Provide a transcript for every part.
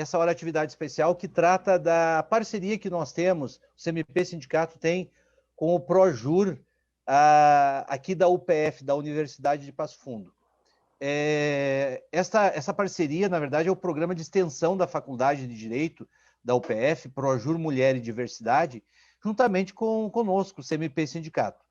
essa hora atividade especial que trata da parceria que nós temos, o CMP Sindicato tem com o Projur, aqui da UPF, da Universidade de Passo Fundo. Essa parceria, na verdade, é o programa de extensão da Faculdade de Direito da UPF, Projur Mulher e Diversidade, juntamente conosco, o CMP Sindicato.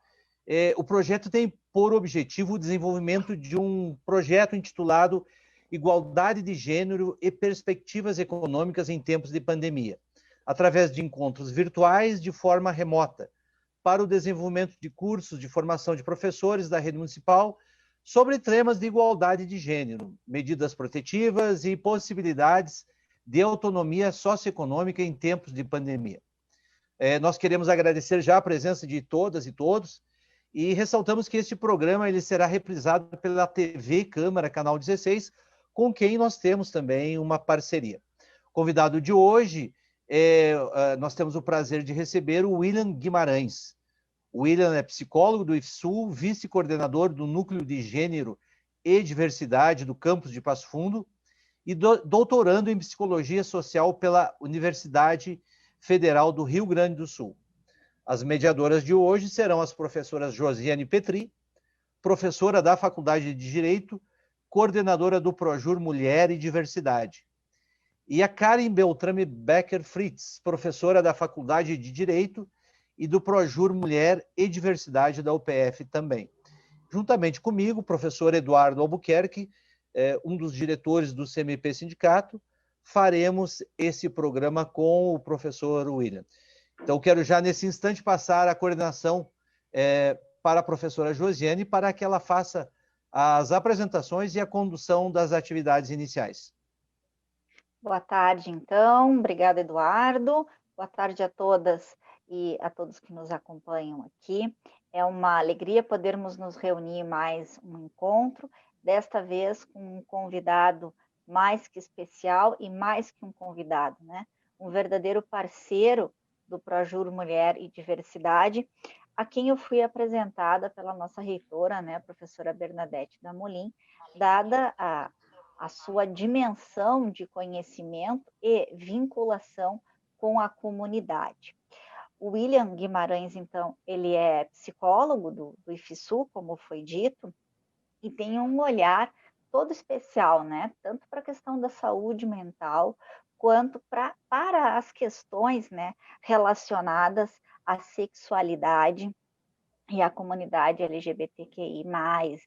O projeto tem por objetivo o desenvolvimento de um projeto intitulado Igualdade de Gênero e Perspectivas Econômicas em Tempos de Pandemia, através de encontros virtuais de forma remota, para o desenvolvimento de cursos de formação de professores da rede municipal sobre temas de igualdade de gênero, medidas protetivas e possibilidades de autonomia socioeconômica em tempos de pandemia. Nós queremos agradecer já a presença de todas e todos e ressaltamos que este programa ele será reprisado pela TV Câmara, Canal 16, com quem nós temos também uma parceria. Convidado de hoje, nós temos o prazer de receber o William Guimarães. O William é psicólogo do IFSU, vice-coordenador do Núcleo de Gênero e Diversidade do campus de Passo Fundo e doutorando em Psicologia Social pela Universidade Federal do Rio Grande do Sul. As mediadoras de hoje serão as professoras Josiane Petri, professora da Faculdade de Direito, coordenadora do Projur Mulher e Diversidade, e a Karen Beltrame Becker Fritz, professora da Faculdade de Direito e do Projur Mulher e Diversidade da UPF também. Juntamente comigo, o professor Eduardo Albuquerque, um dos diretores do CMP Sindicato, faremos esse programa com o professor William. Então, quero já nesse instante passar a coordenação para a professora Josiane para que ela faça as apresentações e a condução das atividades iniciais. Boa tarde, então. Obrigada, Eduardo. Boa tarde a todas e a todos que nos acompanham aqui. É uma alegria podermos nos reunir em mais um encontro, desta vez com um convidado mais que especial e mais que um convidado, né? Um verdadeiro parceiro do Projur Mulher e Diversidade, a quem eu fui apresentada pela nossa reitora, né, a professora Bernadette Damolin, dada a sua dimensão de conhecimento e vinculação com a comunidade. O William Guimarães, então, ele é psicólogo do IFSU, como foi dito, e tem um olhar todo especial, né, tanto para a questão da saúde mental, quanto para as questões, né, relacionadas à sexualidade e à comunidade LGBTQI+,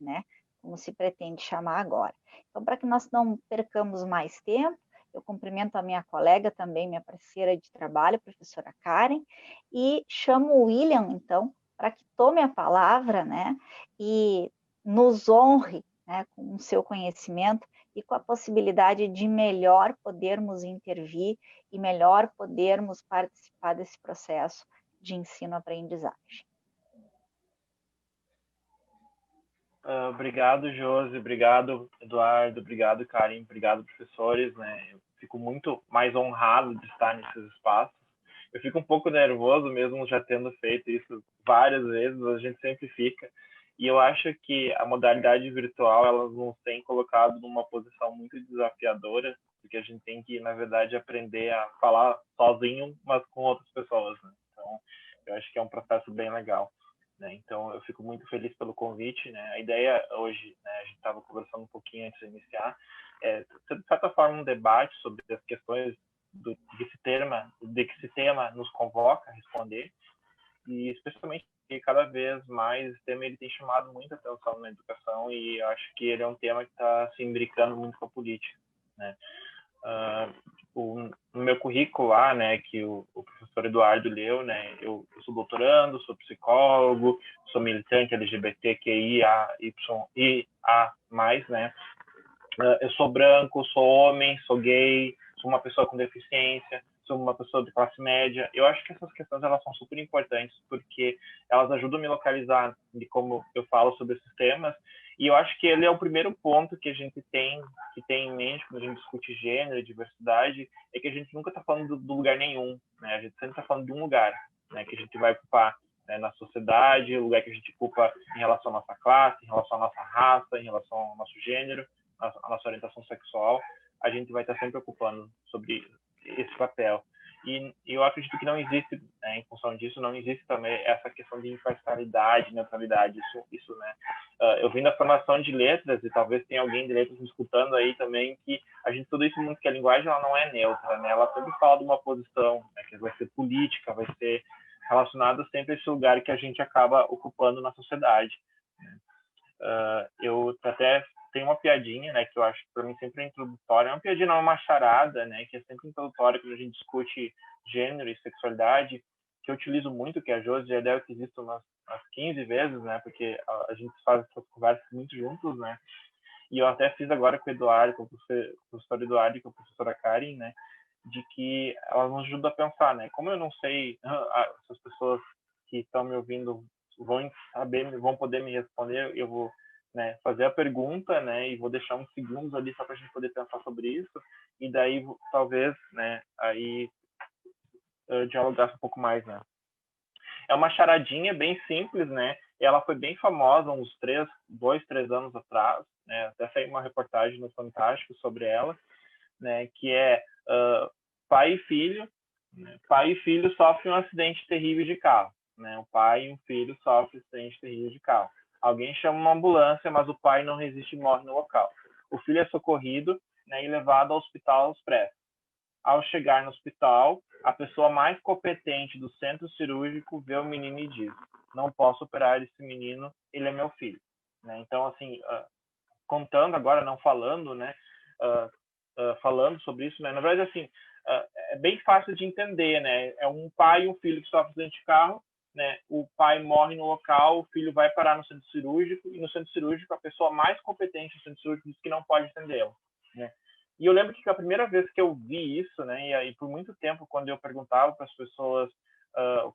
né, como se pretende chamar agora. Então, para que nós não percamos mais tempo, eu cumprimento a minha colega também, minha parceira de trabalho, a professora Karen, e chamo o William, então, para que tome a palavra, né, e nos honre, né, com o seu conhecimento e com a possibilidade de melhor podermos intervir e melhor podermos participar desse processo de ensino-aprendizagem. Obrigado, Josi, obrigado, Eduardo, obrigado, Karen, obrigado, professores, né? Eu fico muito mais honrado de estar nesses espaços. Eu fico um pouco nervoso mesmo já tendo feito isso várias vezes, a gente sempre fica. E eu acho que a modalidade virtual, ela nos tem colocado numa posição muito desafiadora, porque a gente tem que, na verdade, aprender a falar sozinho, mas com outras pessoas, né? Então, eu acho que é um processo bem legal. Né? Então, eu fico muito feliz pelo convite. Né? A ideia hoje, né, a gente estava conversando um pouquinho antes de iniciar, de certa forma, um debate sobre as questões de que esse tema nos convoca a responder, e especialmente porque cada vez mais esse tema ele tem chamado muita atenção na educação, e eu acho que ele é um tema que está se imbricando muito com a política. Né? No meu currículo lá, né, que o professor Eduardo leu, né, eu sou doutorando, sou psicólogo, sou militante LGBTQIA+, né, eu sou branco, sou homem, sou gay, sou uma pessoa com deficiência, sou uma pessoa de classe média. Eu acho que essas questões elas são super importantes porque elas ajudam a me localizar de como eu falo sobre esses temas. E eu acho que ele é o primeiro ponto que a gente tem em mente quando a gente discute gênero e diversidade, é que a gente nunca está falando do lugar nenhum, né? A gente sempre está falando de um lugar, né, que a gente vai ocupar, né, na sociedade, o lugar que a gente ocupa em relação à nossa classe, em relação à nossa raça, em relação ao nosso gênero, à nossa orientação sexual. a gente vai estar sempre ocupando sobre esse papel. E eu acredito que não existe, em função disso, não existe também essa questão de imparcialidade, neutralidade, isso né? Eu vim da formação de letras, e talvez tenha alguém de letras me escutando aí também, que a gente tudo isso muito, que a linguagem ela não é neutra, né? Ela sempre fala de uma posição, né, que vai ser política, vai ser relacionada sempre a esse lugar que a gente acaba ocupando na sociedade. Eu até tenho uma piadinha, né, que eu acho que para mim sempre é introdutória, é uma piadinha, não, é uma charada, né, que é sempre introdutória quando a gente discute gênero e sexualidade, que eu utilizo muito, que a Josi já deve ter visto umas 15 vezes, né, porque a gente faz essas conversas muito juntos, né, e eu até fiz agora com o Eduardo, com o professor Eduardo e com a professora Karen, né, de que elas nos ajudam a pensar, né, como eu não sei, se as pessoas que estão me ouvindo vão poder me responder, eu vou, né, fazer a pergunta, né, e vou deixar uns segundos ali só para a gente poder pensar sobre isso, e daí talvez, né, aí dialogar um pouco mais, né. É uma charadinha bem simples, né, e ela foi bem famosa uns 2, 3 anos atrás, né, até saiu uma reportagem no Fantástico sobre ela, né, que é pai e filho, né, pai e filho sofrem um acidente terrível de carro, né, o pai e um filho sofrem um acidente terrível de carro. Alguém chama uma ambulância, mas o pai não resiste e morre no local. O filho é socorrido, né, e levado ao hospital aos pressa. Ao chegar no hospital, a pessoa mais competente do centro cirúrgico vê o menino e diz: não posso operar esse menino, ele é meu filho. Né? Então, assim, contando agora, não falando, né, falando sobre isso, né, na verdade, assim, é bem fácil de entender, né, é um pai e um filho que sofrem acidente de carro, né, o pai morre no local, o filho vai parar no centro cirúrgico, e no centro cirúrgico a pessoa mais competente no centro cirúrgico diz que não pode atendê-lo, né. E eu lembro que a primeira vez que eu vi isso, né, e aí por muito tempo, quando eu perguntava para as pessoas,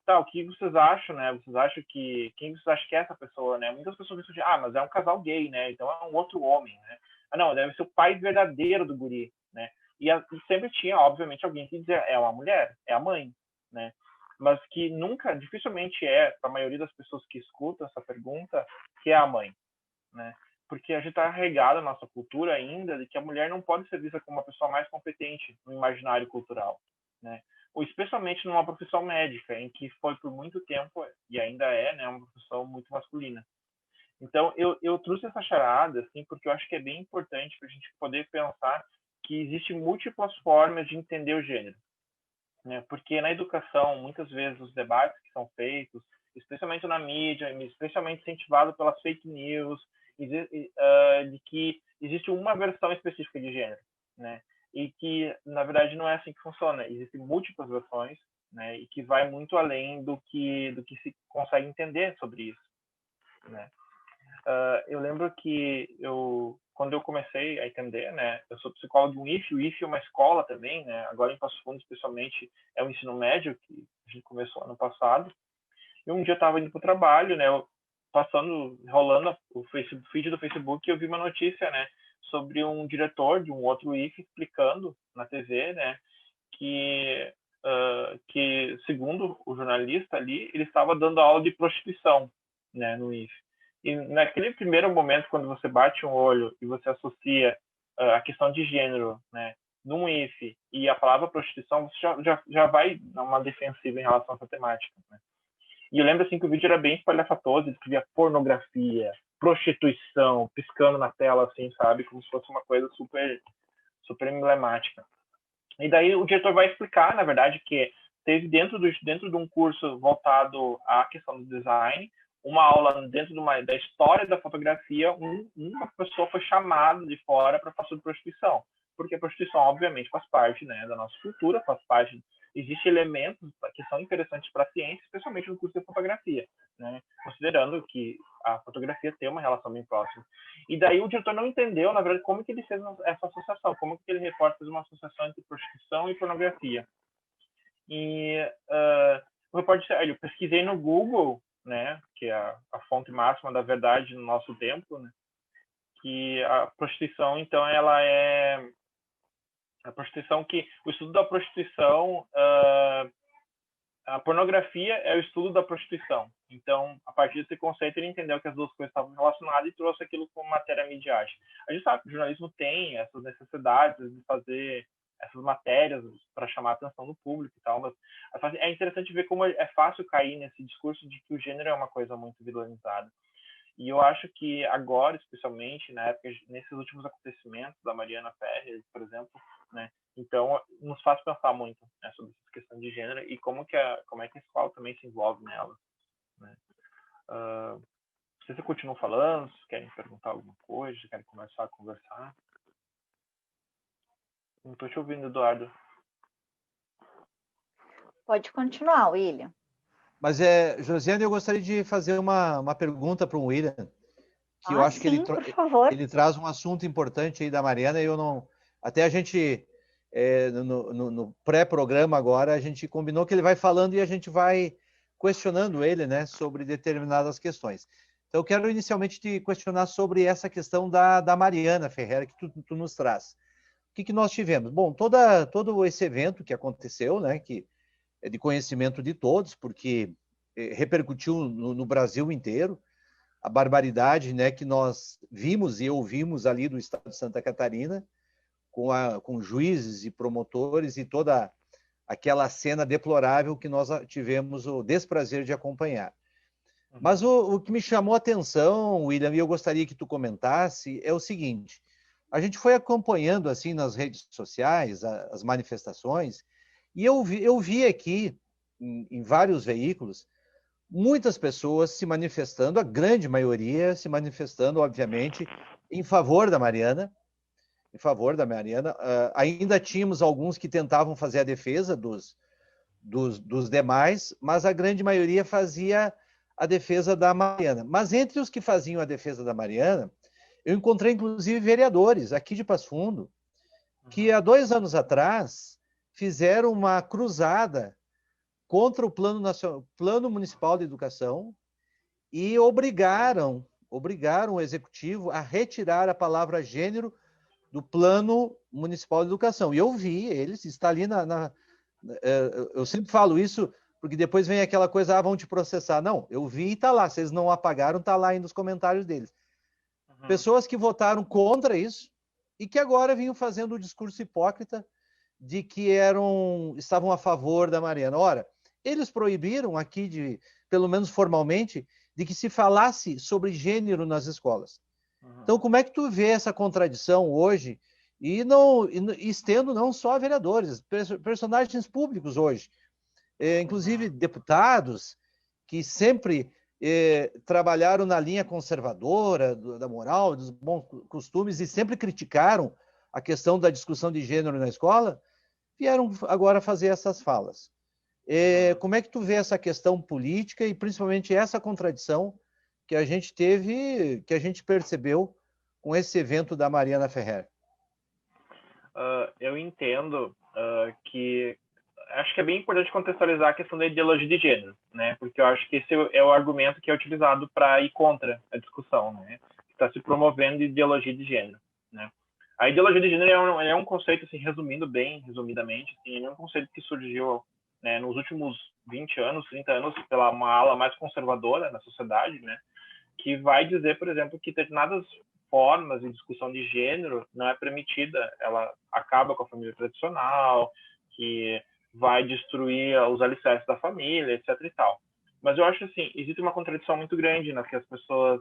o que vocês acham, né? Vocês acham que quem vocês acham que é essa pessoa, né? Muitas pessoas dizem, mas é um casal gay, né? Então é um outro homem, né? Não, deve ser o pai verdadeiro do guri, né? E sempre tinha, obviamente, alguém que dizia é uma mulher, é a mãe, né? Mas que nunca, dificilmente é, para a maioria das pessoas que escutam essa pergunta, que é a mãe, né? Porque a gente está regado na nossa cultura ainda de que a mulher não pode ser vista como uma pessoa mais competente no imaginário cultural, né? Ou especialmente numa profissão médica, em que foi por muito tempo, e ainda é, né, uma profissão muito masculina. Então, eu trouxe essa charada, assim, porque eu acho que é bem importante para a gente poder pensar que existem múltiplas formas de entender o gênero, né? Porque na educação, muitas vezes, os debates que são feitos, especialmente na mídia, especialmente incentivado pelas fake news, de que existe uma versão específica de gênero, né? E que, na verdade, não é assim que funciona. Existem múltiplas versões, né? E que vai muito além do que se consegue entender sobre isso, né? Eu lembro que quando eu comecei a entender, né, eu sou psicólogo do IF, o IF é uma escola também, né, agora em Passo Fundo especialmente é o ensino médio, que a gente começou ano passado, e um dia eu estava indo para o trabalho, né, rolando o feed do Facebook, e eu vi uma notícia, né, sobre um diretor de um outro IF explicando na TV, né, que segundo o jornalista ali, ele estava dando aula de prostituição, né, no IF. E naquele primeiro momento, quando você bate um olho e você associa a questão de gênero, né, num IF e a palavra prostituição, você já vai numa defensiva em relação a essa temática, né? E eu lembro assim que o vídeo era bem espalhafatoso, ele escrevia pornografia, prostituição, piscando na tela, assim, sabe? Como se fosse uma coisa super, super emblemática. E daí o diretor vai explicar, na verdade, que teve dentro de um curso voltado à questão do design, uma aula dentro da história da fotografia, uma pessoa foi chamada de fora para falar sobre prostituição. Porque a prostituição, obviamente, faz parte, né, da nossa cultura, faz parte. Existem elementos que são interessantes para a ciência, especialmente no curso de fotografia, né, considerando que a fotografia tem uma relação bem próxima. E daí o diretor não entendeu, na verdade, como que ele fez essa associação, como que ele repórter fez uma associação entre prostituição e pornografia. E o repórter disse, eu pesquisei no Google, né, que é a fonte máxima da verdade no nosso tempo, né, que a prostituição, então, ela é a prostituição o estudo da prostituição a pornografia é o estudo da prostituição. Então, a partir desse conceito, ele entendeu que as duas coisas estavam relacionadas e trouxe aquilo como matéria midiática. A gente sabe que o jornalismo tem essas necessidades de fazer essas matérias para chamar a atenção do público e tal, mas é interessante ver como é fácil cair nesse discurso de que o gênero é uma coisa muito vilanizada. E eu acho que agora, especialmente, na época, nesses últimos acontecimentos da Mariana Ferrer, por exemplo, né, então nos faz pensar muito, né, sobre essa questão de gênero e como é que a escola também se envolve nela, né. Vocês continuam falando, se querem perguntar alguma coisa, se querem começar a conversar. Não estou te ouvindo, Eduardo. Pode continuar, William. Mas, Josiane, eu gostaria de fazer uma pergunta para o William, que eu acho sim, que por favor. ele traz um assunto importante aí da Mariana, e eu não... Até a gente, no pré-programa agora, a gente combinou que ele vai falando e a gente vai questionando ele, né, sobre determinadas questões. Então, eu quero inicialmente te questionar sobre essa questão da Mariana Ferreira, que tu nos traz. O que nós tivemos? Bom, todo esse evento que aconteceu, né, que é de conhecimento de todos, porque repercutiu no Brasil inteiro, a barbaridade, né, que nós vimos e ouvimos ali do estado de Santa Catarina, com juízes e promotores e toda aquela cena deplorável que nós tivemos o desprazer de acompanhar. Mas o que me chamou a atenção, William, e eu gostaria que tu comentasse, é o seguinte: a gente foi acompanhando assim nas redes sociais as manifestações, e eu vi aqui, em vários veículos, muitas pessoas se manifestando, a grande maioria se manifestando, obviamente, em favor da Mariana. Em favor da Mariana. Ainda tínhamos alguns que tentavam fazer a defesa dos demais, mas a grande maioria fazia a defesa da Mariana. Mas entre os que faziam a defesa da Mariana, eu encontrei, inclusive, vereadores aqui de Passo Fundo, que há 2 anos atrás fizeram uma cruzada contra o Plano Municipal de Educação e obrigaram o Executivo a retirar a palavra gênero do Plano Municipal de Educação. E eu vi eles, está ali eu sempre falo isso, porque depois vem aquela coisa, vão te processar. Não, eu vi e está lá. Vocês não apagaram, está lá aí nos comentários deles. Pessoas que votaram contra isso e que agora vinham fazendo o discurso hipócrita de que estavam a favor da Mariana. Ora, eles proibiram aqui, pelo menos formalmente, de que se falasse sobre gênero nas escolas. Então, como é que tu vê essa contradição hoje? E estendo não só a vereadores, personagens públicos hoje, inclusive deputados que sempre trabalharam na linha conservadora, da moral, dos bons costumes e sempre criticaram a questão da discussão de gênero na escola, vieram agora fazer essas falas. Como é que tu vê essa questão política e principalmente essa contradição que a gente teve, que a gente percebeu com esse evento da Mariana Ferrer? Eu entendo que acho que é bem importante contextualizar a questão da ideologia de gênero, né? Porque eu acho que esse é o argumento que é utilizado para ir contra a discussão, né? Está se promovendo ideologia de gênero, né? A ideologia de gênero é um conceito, assim, resumidamente, assim, ele é um conceito que surgiu, né, nos últimos 20 anos, 30 anos, pela uma ala mais conservadora na sociedade, né? Que vai dizer, por exemplo, que determinadas formas de discussão de gênero não é permitida, ela acaba com a família tradicional, que vai destruir os alicerces da família, etc. e tal. Mas eu acho assim, existe uma contradição muito grande nas que as pessoas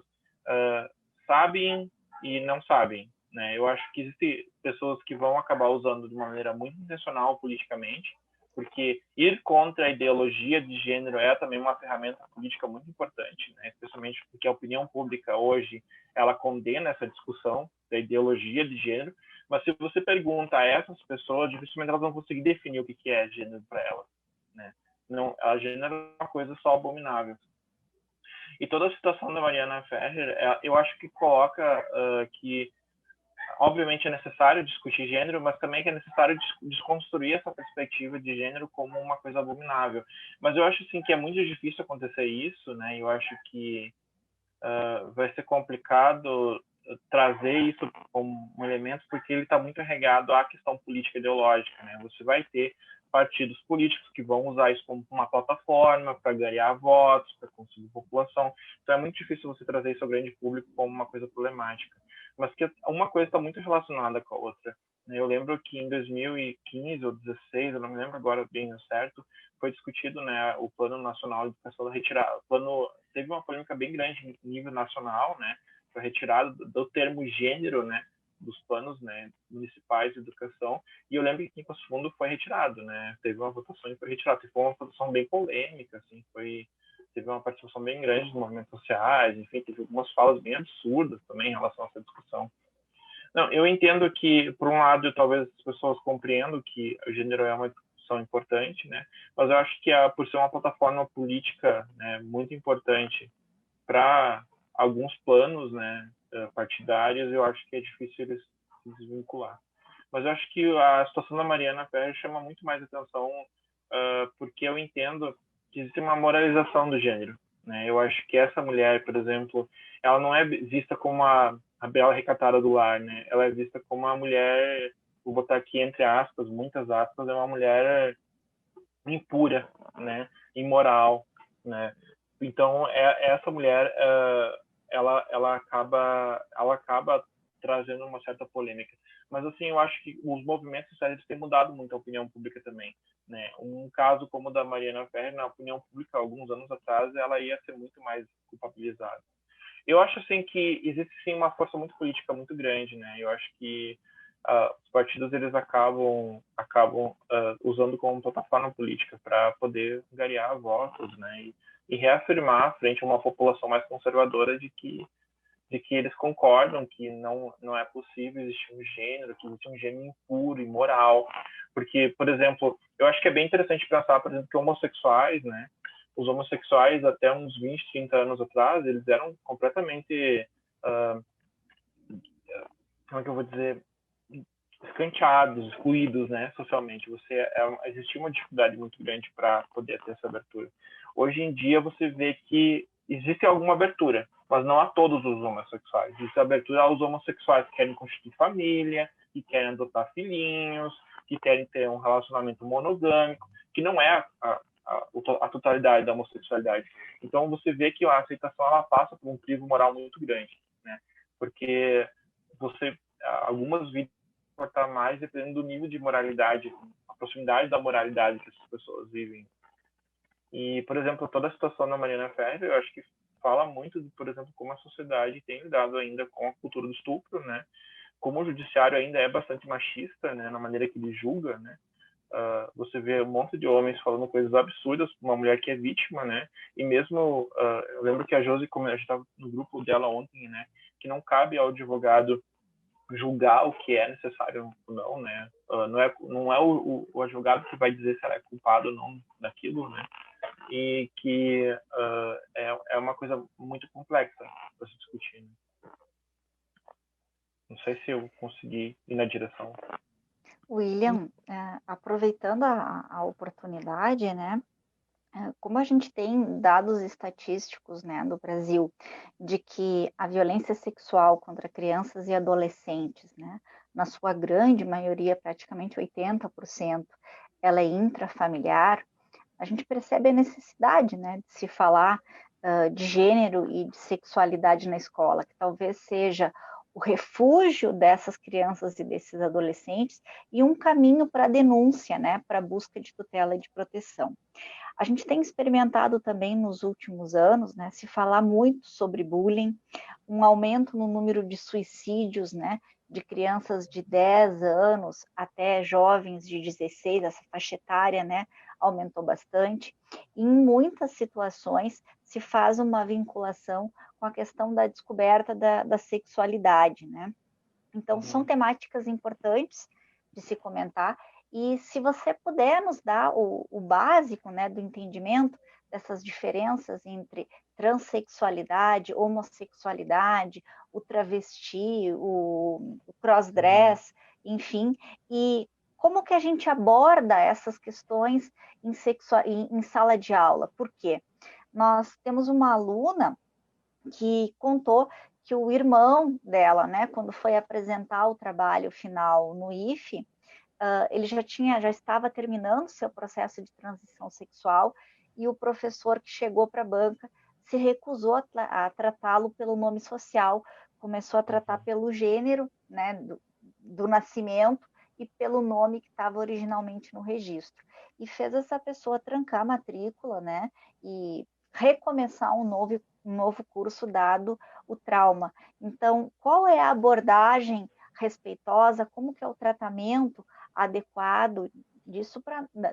sabem e não sabem, né? Eu acho que existem pessoas que vão acabar usando de uma maneira muito intencional politicamente, porque ir contra a ideologia de gênero é também uma ferramenta política muito importante, né? Especialmente porque a opinião pública hoje ela condena essa discussão da ideologia de gênero, mas se você pergunta a essas pessoas, dificilmente elas vão conseguir definir o que é gênero para elas, né? Não, a gênero é uma coisa só abominável. E toda a situação da Mariana Ferrer, eu acho que coloca que obviamente é necessário discutir gênero, mas também que é necessário desconstruir essa perspectiva de gênero como uma coisa abominável. Mas eu acho assim que é muito difícil acontecer isso, né? Eu acho que vai ser complicado trazer isso como um elemento, porque ele está muito regado à questão política ideológica, né? Você vai ter partidos políticos que vão usar isso como uma plataforma para ganhar votos, para conseguir população. Então é muito difícil você trazer isso ao grande público como uma coisa problemática. Mas que uma coisa está muito relacionada com a outra. Eu lembro que em 2015 ou 2016, eu não me lembro agora bem certo, foi discutido, né, o Plano Nacional de Educação da Retirada. O plano teve uma polêmica bem grande em nível nacional, né, para retirada do termo gênero, né, dos planos, né, municipais de educação. E eu lembro que em Passo Fundo foi retirado, né, teve uma votação e foi retirado. Foi uma votação bem polêmica, assim, teve uma participação bem grande dos movimentos sociais, enfim, teve algumas falas bem absurdas também em relação a essa discussão. Não, eu entendo que, por um lado, talvez as pessoas compreendam que o gênero é uma discussão importante, né? Mas eu acho que, por ser uma plataforma política, né, muito importante para alguns planos, né, partidários, eu acho que é difícil eles se desvincular. Mas eu acho que a situação da Mariana Ferrer chama muito mais atenção, porque eu entendo que existe uma moralização do gênero, né? Eu acho que essa mulher, por exemplo, ela não é vista como a bela recatada do lar, né? Ela é vista como uma mulher, vou botar aqui entre aspas, muitas aspas, é uma mulher impura, né? Imoral, né? Então essa mulher, ela acaba trazendo uma certa polêmica. Mas assim, eu acho que os movimentos sociais têm mudado muito a opinião pública também, né? Um caso como o da Mariana Ferrer, na opinião pública, alguns anos atrás, ela ia ser muito mais culpabilizada. Eu acho assim que existe sim uma força muito política muito grande, né? Eu acho que os partidos eles acabam usando como plataforma política para poder angariar votos, né? E reafirmar frente a uma população mais conservadora de que eles concordam que não é possível existir um gênero, que existe um gênero impuro, imoral. Porque, por exemplo, eu acho que é bem interessante pensar, por exemplo, que homossexuais, né? Os homossexuais, até uns 20, 30 anos atrás, eles eram completamente, como é que eu vou dizer, escanteados, excluídos, né, socialmente. Existia uma dificuldade muito grande para poder ter essa abertura. Hoje em dia, você vê que existe alguma abertura, mas não a todos os homossexuais. Existe abertura aos homossexuais que querem constituir família, que querem adotar filhinhos, que querem ter um relacionamento monogâmico, que não é a totalidade da homossexualidade. Então, você vê que a aceitação ela passa por um crivo moral muito grande, né? Porque algumas vidas importar mais dependendo do nível de moralidade, a proximidade da moralidade que essas pessoas vivem. E, por exemplo, toda a situação da Mariana Ferrer, eu acho que fala muito, por exemplo, como a sociedade tem lidado ainda com a cultura do estupro, né? Como o judiciário ainda é bastante machista, né, na maneira que ele julga, né? Você vê um monte de homens falando coisas absurdas para uma mulher que é vítima, né? E mesmo, eu lembro que a Josi, como a gente estava no grupo dela ontem, né? Que não cabe ao advogado julgar o que é necessário ou não, né? Não é o advogado que vai dizer se ela é culpada ou não daquilo, né? E que é uma coisa muito complexa para se discutir. Né? Não sei se eu consegui ir na direção. William, aproveitando a oportunidade, né? Como a gente tem dados estatísticos, né, do Brasil, de que a violência sexual contra crianças e adolescentes, né, na sua grande maioria, praticamente 80%, ela é intrafamiliar, a gente percebe a necessidade, né, de se falar de gênero e de sexualidade na escola, que talvez seja o refúgio dessas crianças e desses adolescentes e um caminho para a denúncia, né, para a busca de tutela e de proteção. A gente tem experimentado também nos últimos anos, né, se falar muito sobre bullying, um aumento no número de suicídios, né, de crianças de 10 anos até jovens de 16, essa faixa etária, né, aumentou bastante. E em muitas situações se faz uma vinculação com a questão da descoberta da sexualidade, né. Então, são temáticas importantes de se comentar, e se você puder nos dar o básico, né, do entendimento dessas diferenças entre transexualidade, homossexualidade, o travesti, o crossdress, enfim, e como que a gente aborda essas questões em sala de aula? Por quê? Nós temos uma aluna que contou que o irmão dela, né, quando foi apresentar o trabalho final no IFE, ele já estava terminando seu processo de transição sexual, e o professor que chegou para a banca se recusou a tratá-lo pelo nome social, começou a tratar pelo gênero, né, do nascimento e pelo nome que estava originalmente no registro. E fez essa pessoa trancar a matrícula, né, e recomeçar um novo curso, dado o trauma. Então, qual é a abordagem respeitosa, como que é o tratamento adequado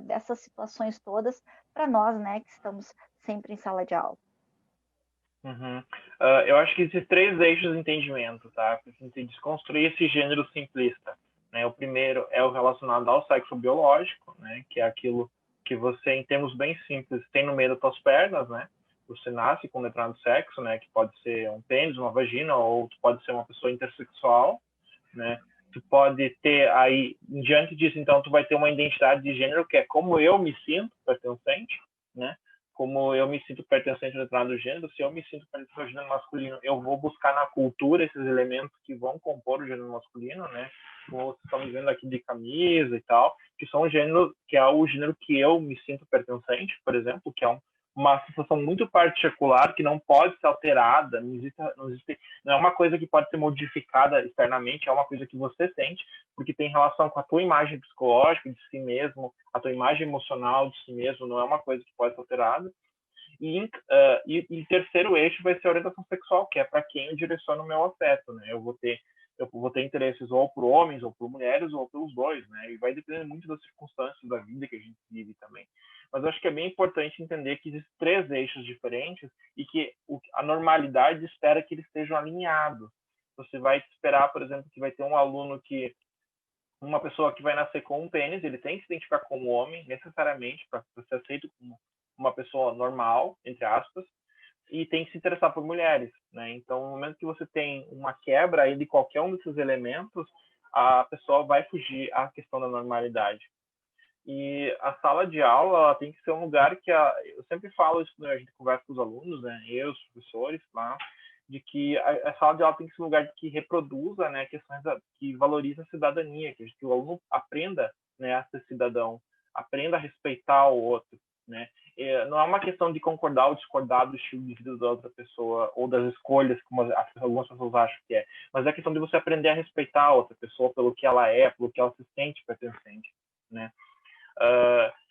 dessas situações todas para nós, né, que estamos sempre em sala de aula? Eu acho que esses 3 eixos de entendimento, tá? Para a gente desconstruir esse gênero simplista, né? O primeiro é o relacionado ao sexo biológico, né? Que é aquilo que você, em termos bem simples, tem no meio das suas pernas, né? Você nasce com um determinado sexo, né? Que pode ser um pênis, uma vagina, ou pode ser uma pessoa intersexual, né? Tu pode ter aí, diante disso, então, tu vai ter uma identidade de gênero que é como eu me sinto pertencente, né? Como eu me sinto pertencente a determinado gênero. Se eu me sinto pertencente ao gênero masculino, eu vou buscar na cultura esses elementos que vão compor o gênero masculino, né? Como vocês estão me vendo aqui de camisa e tal, que são o gênero, que é o gênero que eu me sinto pertencente, por exemplo, que é uma sensação muito particular que não pode ser alterada, não é uma coisa que pode ser modificada externamente, é uma coisa que você sente, porque tem relação com a tua imagem psicológica de si mesmo, a tua imagem emocional de si mesmo, não é uma coisa que pode ser alterada. E terceiro eixo vai ser a orientação sexual, que é para quem eu direciono o meu afeto, né? Eu vou ter interesses ou por homens, ou por mulheres, ou pelos dois, né? E vai depender muito das circunstâncias da vida que a gente vive também. Mas eu acho que é bem importante entender que existem 3 eixos diferentes e que a normalidade espera que eles estejam alinhados. Você vai esperar, por exemplo, que vai ter um aluno que uma pessoa que vai nascer com um pênis, ele tem que se identificar como homem, necessariamente, para ser aceito como uma pessoa normal, entre aspas, e tem que se interessar por mulheres, né? Então, no momento que você tem uma quebra aí de qualquer um desses elementos, a pessoa vai fugir à questão da normalidade. E a sala de aula, ela tem que ser um lugar que eu sempre falo isso, né? A gente conversa com os alunos, né? Eu, os professores, lá, de que a sala de aula tem que ser um lugar que reproduza, né, questões que valoriza a cidadania, que o aluno aprenda, né, a ser cidadão, aprenda a respeitar o outro, né? Não é uma questão de concordar ou discordar do estilo de vida da outra pessoa ou das escolhas, como algumas pessoas acham que é, mas é a questão de você aprender a respeitar a outra pessoa pelo que ela é, pelo que ela se sente pertencente, né?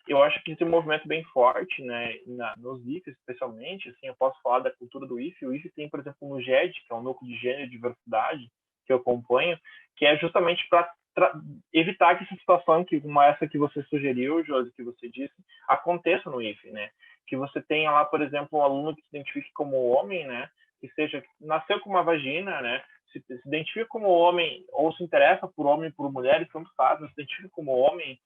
Eu acho que tem um movimento bem forte, né, nos IFES, especialmente. Assim, eu posso falar da cultura do IFE. O IFE tem, por exemplo, no GED, que é o Núcleo de Gênero e Diversidade, que eu acompanho, que é justamente para evitar que essa situação, como essa que você sugeriu, Josi, que você disse, aconteça no IFE, né? Que você tenha lá, por exemplo, um aluno que se identifique como homem, né? Que nasceu com uma vagina, né? Se identifica como homem ou se interessa por homem e por mulher, tanto faz, mas se identifica como homem,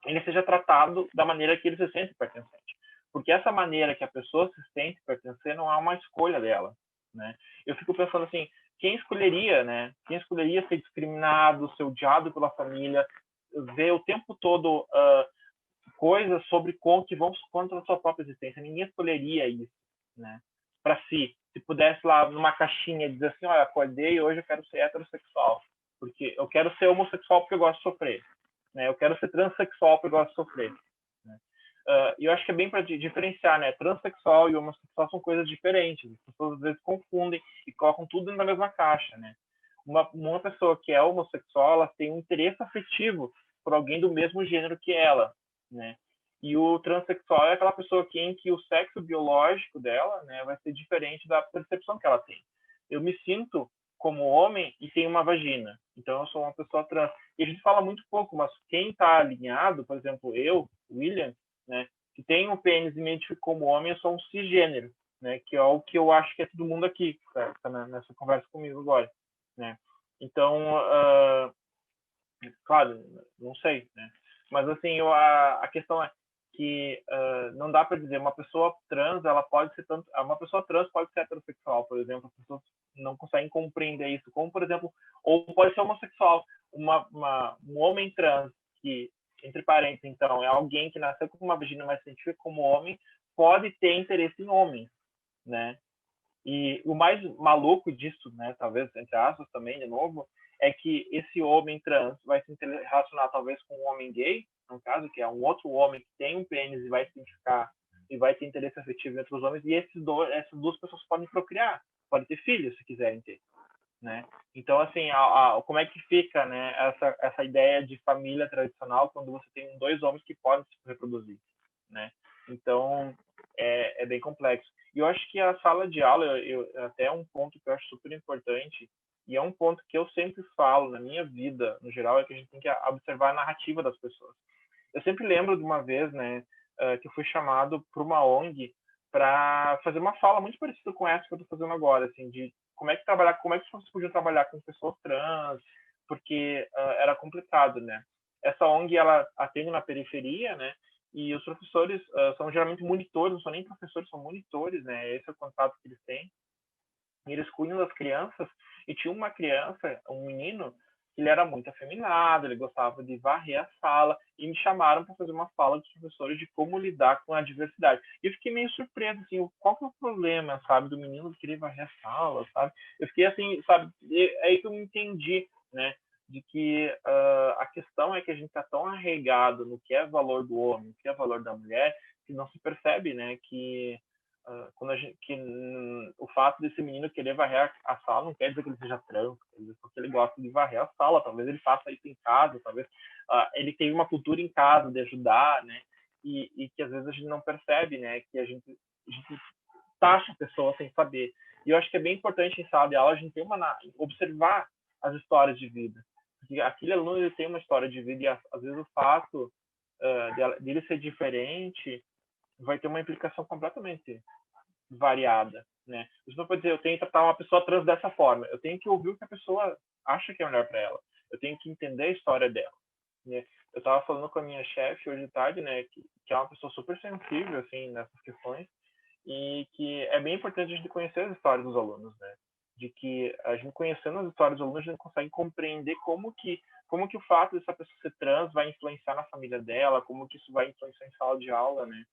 ele seja tratado da maneira que ele se sente pertencente. Porque essa maneira que a pessoa se sente pertencer não é uma escolha dela, né? Eu fico pensando assim, quem escolheria, né? Quem escolheria ser discriminado, ser odiado pela família, ver o tempo todo coisas sobre que vão contra a sua própria existência? Ninguém escolheria isso, né? Para si. Se pudesse lá numa caixinha dizer assim, olha, acordei e hoje eu quero ser heterossexual, porque eu quero ser homossexual porque eu gosto de sofrer. Né? Eu quero ser transexual porque eu gosto de sofrer. Né? E eu acho que é bem para diferenciar, né? Transexual e homossexual são coisas diferentes. As pessoas às vezes confundem e colocam tudo na mesma caixa, né? Uma pessoa que é homossexual, ela tem um interesse afetivo por alguém do mesmo gênero que ela, né? E o transexual é aquela pessoa em que o sexo biológico dela, né, vai ser diferente da percepção que ela tem. Eu me sinto como homem e tenho uma vagina, então eu sou uma pessoa trans. E a gente fala muito pouco, mas quem está alinhado, por exemplo, eu, William, né, que tem um pênis e me identifico como homem, eu sou um cisgênero, né, que é o que eu acho que é todo mundo aqui que tá nessa conversa comigo agora, né. Então, claro, não sei, né. Mas assim, a questão é que não dá para dizer uma pessoa trans, ela pode ser tanto, uma pessoa trans pode ser heterossexual, por exemplo, as pessoas não conseguem compreender isso, como por exemplo, ou pode ser homossexual, um homem trans que, entre parênteses, então, é alguém que nasceu com uma vagina, mas se identifica como homem, pode ter interesse em homens, né? E o mais maluco disso, né, talvez, entre aspas também, de novo, é que esse homem trans vai se relacionar talvez com um homem gay, no caso, que é um outro homem que tem um pênis e vai se identificar e vai ter interesse afetivo entre os homens, e essas duas pessoas podem procriar, podem ter filhos se quiserem ter, né? Então, assim, como é que fica, né, essa ideia de família tradicional quando você tem dois homens que podem se reproduzir, né? Então, é bem complexo. E eu acho que a sala de aula, até é um ponto que eu acho super importante, e é um ponto que eu sempre falo na minha vida, no geral, é que a gente tem que observar a narrativa das pessoas. Eu sempre lembro de uma vez, né, que eu fui chamado por uma ONG para fazer uma fala muito parecida com essa que eu estou fazendo agora, assim, de como é que vocês podiam trabalhar com pessoas trans, porque era complicado, né? Essa ONG, ela atende na periferia, né? E os professores são geralmente monitores, não são nem professores, são monitores, né? Esse é o contato que eles têm. E eles cuidam das crianças. E tinha uma criança, um menino, que ele era muito afeminado, ele gostava de varrer a sala, e me chamaram para fazer uma fala dos professores de como lidar com a diversidade. E eu fiquei meio surpreso, assim, qual que é o problema, sabe, do menino querer varrer a sala, sabe? Eu fiquei assim, sabe, é aí que eu me entendi, né, de que a questão é que a gente está tão arraigado no que é valor do homem, no que é valor da mulher, que não se percebe, né, que o fato desse menino querer varrer a sala não quer dizer que ele seja trans, porque ele gosta de varrer a sala, talvez ele faça isso em casa, talvez ele tenha uma cultura em casa de ajudar, né? E que às vezes a gente não percebe, né? Que a gente taxa a pessoa sem saber. E eu acho que é bem importante em sala de aula a gente ter observar as histórias de vida, porque aquele aluno ele tem uma história de vida e às vezes o fato dele ser diferente vai ter uma implicação completamente variada, né? Você não pode dizer, eu tenho que tratar uma pessoa trans dessa forma. Eu tenho que ouvir o que a pessoa acha que é melhor para ela. Eu tenho que entender a história dela, né? Eu estava falando com a minha chefe hoje de tarde, né, que é uma pessoa super sensível, assim, nessas questões, e que é bem importante a gente conhecer as histórias dos alunos, né? De que a gente conhecendo as histórias dos alunos, a gente consegue compreender como que o fato dessa pessoa ser trans vai influenciar na família dela, como que isso vai influenciar em sala de aula, né?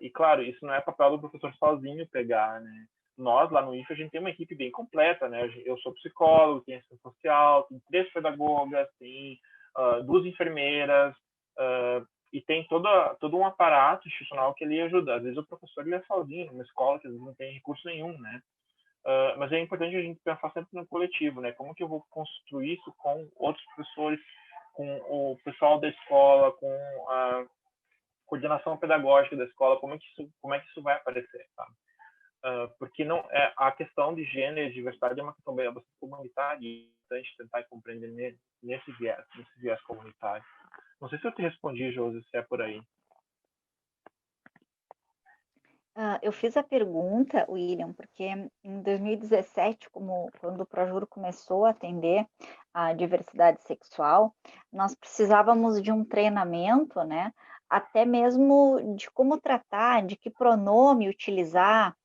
E claro, isso não é papel do professor sozinho pegar, né? Nós, lá no IFE, a gente tem uma equipe bem completa, né? Eu sou psicólogo, tenho assistente social, tem 3 pedagogas, tem 2 enfermeiras, e tem todo um aparato institucional que ele ajuda. Às vezes o professor ele é sozinho numa escola que às vezes não tem recurso nenhum, né? Mas é importante a gente pensar sempre no coletivo, né? Como que eu vou construir isso com outros professores, com o pessoal da escola, com a coordenação pedagógica da escola, como é que isso vai aparecer, sabe? Porque não a questão de gênero e diversidade é uma questão bastante comunitária e é importante tentar compreender nesse viés comunitário. Não sei se eu te respondi, Josi, se é por aí. Eu fiz a pergunta, William, porque em 2017, quando o Projur começou a atender a diversidade sexual, nós precisávamos de um treinamento, né? Até mesmo de como tratar, de que pronome utilizar,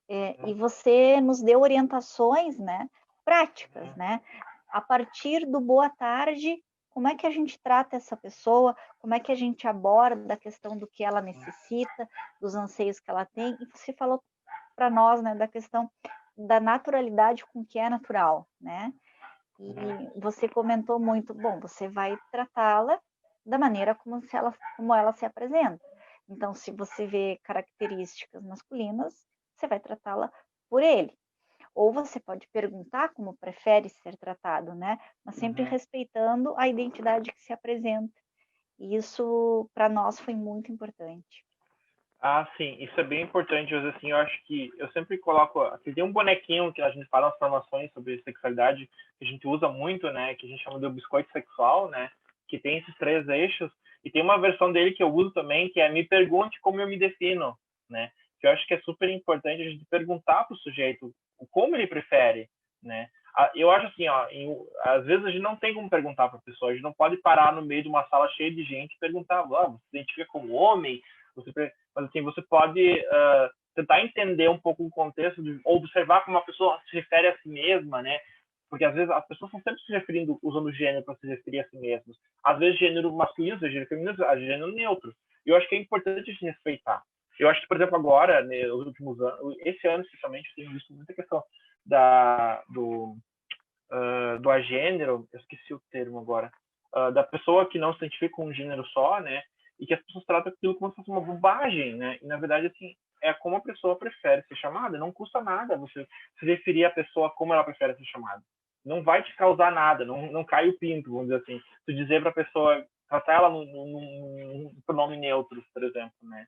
e você nos deu orientações, né? Práticas, né? A partir do boa tarde, como é que a gente trata essa pessoa, como é que a gente aborda a questão do que ela necessita, dos anseios que ela tem, e você falou para nós, né, da questão da naturalidade com que é natural, né? E você comentou muito, bom, você vai tratá-la da maneira como ela se apresenta. Então, se você vê características masculinas, você vai tratá-la por ele. Ou você pode perguntar como prefere ser tratado, né? Mas sempre respeitando a identidade que se apresenta. E isso, para nós, foi muito importante. Sim, isso é bem importante, assim, eu acho que eu sempre coloco, tem um bonequinho que a gente fala nas formações sobre sexualidade, que a gente usa muito, né, que a gente chama de biscoito sexual, né, que tem esses 3 eixos, e tem uma versão dele que eu uso também, que é me pergunte como eu me defino, né, que eu acho que é super importante a gente perguntar para o sujeito como ele prefere, né. Eu acho assim, às vezes a gente não tem como perguntar para a pessoa, a gente não pode parar no meio de uma sala cheia de gente e perguntar, você se identifica como homem? Mas assim, você pode tentar entender um pouco o contexto, observar como a pessoa se refere a si mesma, né? Porque às vezes as pessoas estão sempre se referindo, usando gênero para se referir a si mesmas. Às vezes gênero masculino, às vezes gênero feminino, às vezes gênero neutro. E eu acho que é importante a gente respeitar, Eu acho que, por exemplo, agora, nos últimos anos, esse ano especialmente, eu tenho visto muita questão do agênero, eu esqueci o termo agora, da pessoa que não se identifica com um gênero só, né? E que as pessoas tratam aquilo como se fosse uma bobagem, né? E, na verdade, assim, é como a pessoa prefere ser chamada. Não custa nada você se referir à pessoa como ela prefere ser chamada. Não vai te causar nada, não cai o pinto, vamos dizer assim. Tu dizer para a pessoa, tratar ela num pronome neutro, por exemplo, né?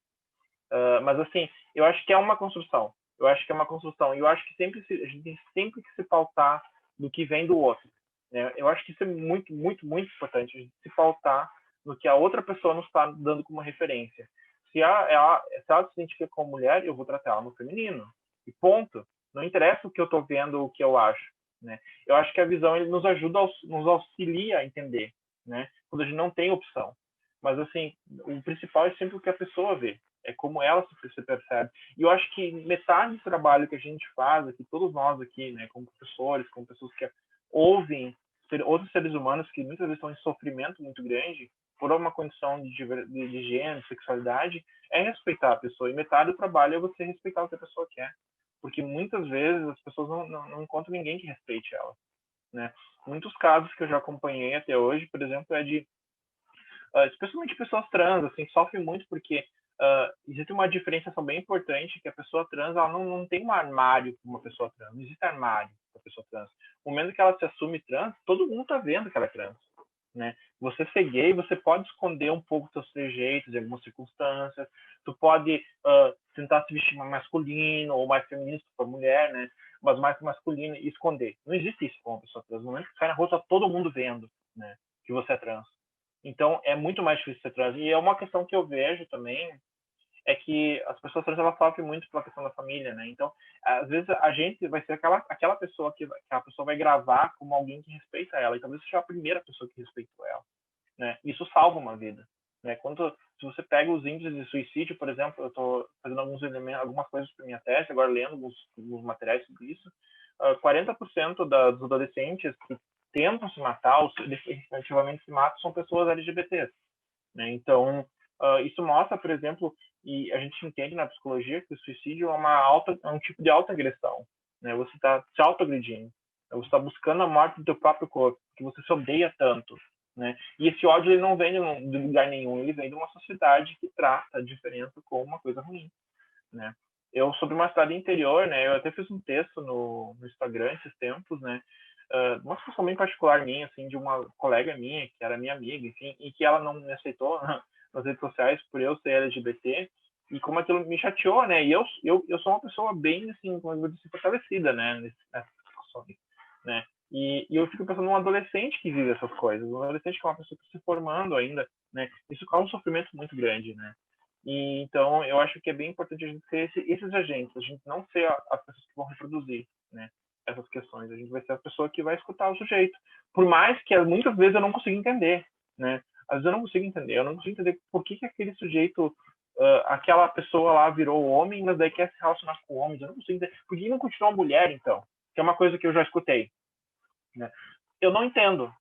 Mas, assim, eu acho que é uma construção. Eu acho que é uma construção. E eu acho que a gente tem sempre que se pautar do que vem do outro, né? Eu acho que isso é muito, muito, muito importante. A gente se pautar no que a outra pessoa nos está dando como referência. Se ela se identifica como mulher, eu vou tratar ela no feminino. E ponto. Não interessa o que eu estou vendo, o que eu acho, né? Eu acho que a visão ele nos ajuda, nos auxilia a entender, né? Quando a gente não tem opção. Mas, assim, o principal é sempre o que a pessoa vê. É como ela se percebe. E eu acho que metade do trabalho que a gente faz aqui, todos nós aqui, né, como professores, como pessoas que ouvem outros seres humanos que muitas vezes estão em sofrimento muito grande por uma condição de gênero, sexualidade, é respeitar a pessoa. E metade do trabalho é você respeitar o que a pessoa quer. Porque muitas vezes as pessoas não encontram ninguém que respeite ela, né? Muitos casos que eu já acompanhei até hoje, por exemplo, é de especialmente pessoas trans, assim, sofrem muito porque existe uma diferenciação bem importante, que a pessoa trans, ela não tem um armário para uma pessoa trans, não existe armário para a pessoa trans. No momento que ela se assume trans, todo mundo está vendo que ela é trans, né? Você ser gay, você pode esconder um pouco seus trejeitos em algumas circunstâncias, tu pode tentar se vestir mais masculino ou mais feminino para mulher, né? Mas mais masculino e esconder. Não existe isso com uma pessoa trans. No momento que sai na rua, tá todo mundo vendo, né, que você é trans. Então, é muito mais difícil ser trans. E é uma questão que eu vejo também, é que as pessoas trans, elas sofrem muito pela questão da família, né? Então, às vezes, a gente vai ser aquela pessoa que a pessoa vai gravar como alguém que respeita ela. E talvez seja a primeira pessoa que respeitou ela, né? Isso salva uma vida, né? Se você pega os índices de suicídio, por exemplo, eu estou fazendo algumas coisas para minha tese, agora lendo alguns materiais sobre isso, 40% dos adolescentes que tentam se matar, ou definitivamente se matam, são pessoas LGBTs, né? Então, isso mostra, por exemplo, e a gente entende na psicologia que o suicídio é um tipo de autoagressão, né? Você está se autoagredindo, você está buscando a morte do teu próprio corpo, que você se odeia tanto, né? E esse ódio ele não vem de lugar nenhum, ele vem de uma sociedade que trata a diferença como uma coisa ruim, né? Eu, sobre uma cidade interior, né, eu até fiz um texto no Instagram esses tempos, né, uma situação bem particular minha, assim, de uma colega minha, que era minha amiga, enfim, e que ela não me aceitou nas redes sociais por eu ser LGBT, e como aquilo me chateou, né, e eu sou uma pessoa bem, assim, como eu vou dizer, fortalecida, né, nessas situações, né, e eu fico pensando num adolescente que vive essas coisas, um adolescente que é uma pessoa que está se formando ainda, né, isso causa um sofrimento muito grande, né. E, então, eu acho que é bem importante a gente ser esses agentes, a gente não ser as pessoas que vão reproduzir, né, essas questões. A gente vai ser a pessoa que vai escutar o sujeito. Por mais que muitas vezes eu não consiga entender, né? Às vezes eu não consigo entender por que aquele sujeito, aquela pessoa lá virou homem, mas daí quer se relacionar com homens. Eu não consigo entender. Por que não continua mulher, então? Que é uma coisa que eu já escutei, né? Eu não entendo,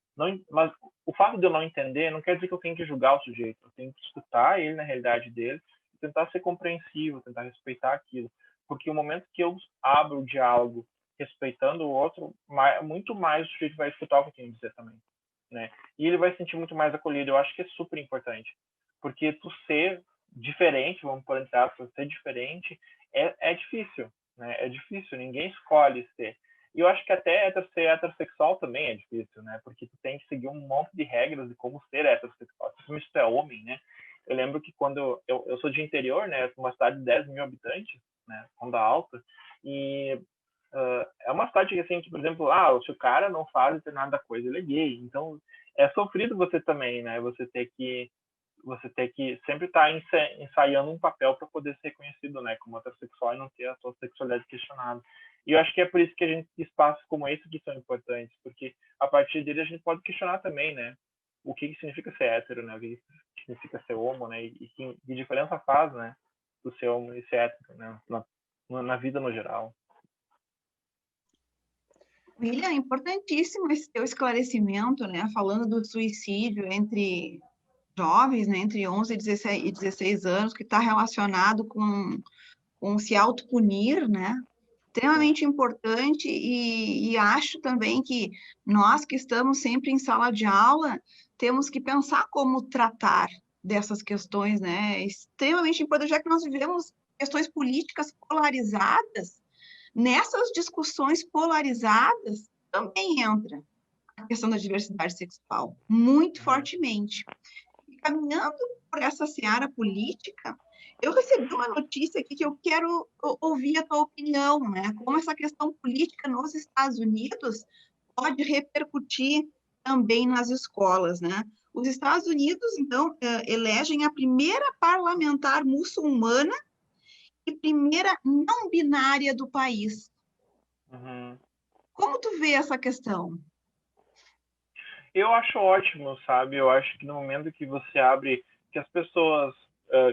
mas o fato de eu não entender não quer dizer que eu tenho que julgar o sujeito. Eu tenho que escutar ele na realidade dele, tentar ser compreensivo, tentar respeitar aquilo. Porque o momento que eu abro o diálogo respeitando o outro, muito mais o sujeito vai escutar o que eu tenho a dizer também, né? E ele vai se sentir muito mais acolhido. Eu acho que é super importante. Porque tu ser diferente, vamos por entrar, ser diferente, é difícil, né? É difícil, ninguém escolhe ser. E eu acho que até ser heterossexual também é difícil, né? Porque tu tem que seguir um monte de regras de como ser heterossexual. Se tu é homem, né? Eu lembro que quando eu sou de interior, né? Uma cidade de 10 mil habitantes, né? Onda Alta. E é uma cidade assim, que, por exemplo, se o cara não faz determinada coisa, ele é gay. Então, é sofrido você também, né? Você ter que sempre estar ensaiando um papel para poder ser reconhecido, né, como heterossexual e não ter a sua sexualidade questionada. E eu acho que é por isso que a gente espaços como esse que são importantes, porque a partir dele a gente pode questionar também, né, o que significa ser hétero, né, o que significa ser homo, né, e que diferença faz, né, do ser homo e ser hétero, né, na vida no geral. William, importantíssimo esse teu esclarecimento, né, falando do suicídio entre jovens, né, entre 11 e 16 anos, que está relacionado com se autopunir, né? Extremamente importante, e acho também que nós que estamos sempre em sala de aula, temos que pensar como tratar dessas questões, né? É extremamente importante, já que nós vivemos questões políticas polarizadas, nessas discussões polarizadas também entra a questão da diversidade sexual, muito fortemente. E caminhando por essa seara política, eu recebi uma notícia aqui que eu quero ouvir a tua opinião, né? Como essa questão política nos Estados Unidos pode repercutir também nas escolas, né? Os Estados Unidos, então, elegem a primeira parlamentar muçulmana e primeira não binária do país. Uhum. Como tu vê essa questão? Eu acho ótimo, sabe? Eu acho que no momento que você abre, que as pessoas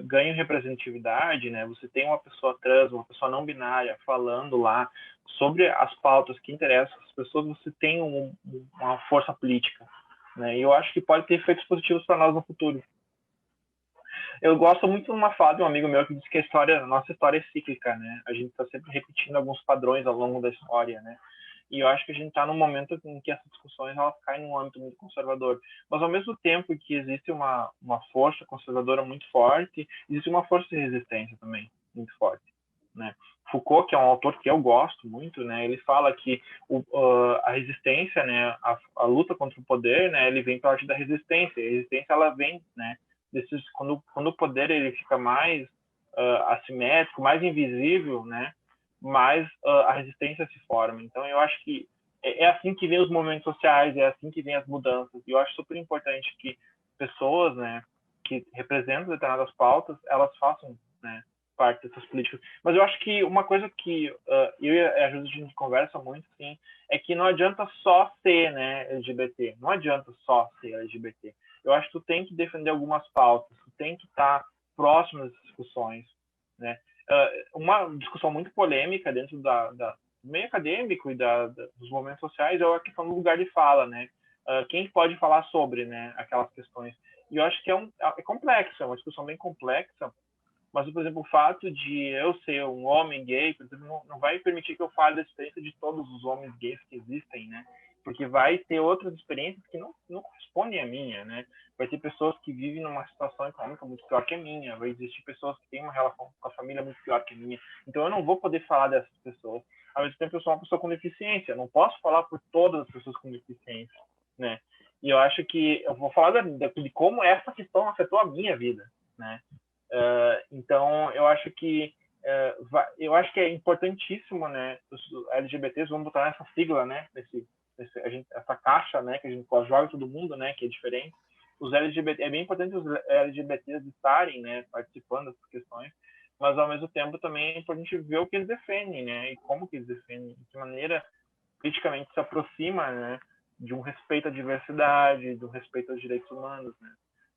ganham representatividade, né? Você tem uma pessoa trans, uma pessoa não binária falando lá sobre as pautas que interessam às pessoas, você tem uma força política, né? E eu acho que pode ter efeitos positivos para nós no futuro. Eu gosto muito de uma fala de um amigo meu que diz que a nossa história é cíclica, né? A gente está sempre repetindo alguns padrões ao longo da história, né? E eu acho que a gente está num momento em que essas discussões elas caem num âmbito muito conservador. Mas, ao mesmo tempo que existe uma força conservadora muito forte, existe uma força de resistência também muito forte, né? Foucault, que é um autor que eu gosto muito, né? Ele fala que a resistência, né? A luta contra o poder, né? Ele vem parte da resistência. A resistência, ela vem, né? Quando o poder ele fica mais assimétrico, mais invisível, né? Mais a resistência se forma. Então, eu acho que é assim que vem os movimentos sociais, é assim que vem as mudanças. E eu acho super importante que pessoas, né, que representam determinadas pautas, elas façam, né, parte dessas políticas. Mas eu acho que uma coisa que eu e a Júlia, a gente conversa muito, sim, é que não adianta só ser, né, LGBT. Não adianta só ser LGBT. Eu acho que tu tem que defender algumas pautas, tu tem que estar próximo das discussões, né? Uma discussão muito polêmica dentro do meio acadêmico e dos movimentos sociais é a questão do lugar de fala, né? Quem pode falar sobre, né, aquelas questões? E eu acho que é complexo, é uma discussão bem complexa, mas, por exemplo, o fato de eu ser um homem gay, por exemplo, não vai permitir que eu fale da experiência de todos os homens gays que existem, né? Porque vai ter outras experiências que não correspondem à minha, né? Vai ter pessoas que vivem numa situação econômica muito pior que a minha, vai existir pessoas que têm uma relação com a família muito pior que a minha. Então, eu não vou poder falar dessas pessoas. Ao mesmo tempo, eu sou uma pessoa com deficiência, eu não posso falar por todas as pessoas com deficiência, né? E eu acho que eu vou falar de como essa questão afetou a minha vida, né? Então, eu acho que é importantíssimo, né? Os LGBTs, vamos botar nessa sigla, né? Essa caixa, né? Que a gente joga todo mundo, né? Que é diferente. Os LGBT, é bem importante os LGBTs estarem, né? Participando dessas questões, mas ao mesmo tempo também é importante ver o que eles defendem, né? E como que eles defendem, de que maneira politicamente se aproxima, né? De um respeito à diversidade, de um respeito aos direitos humanos, né?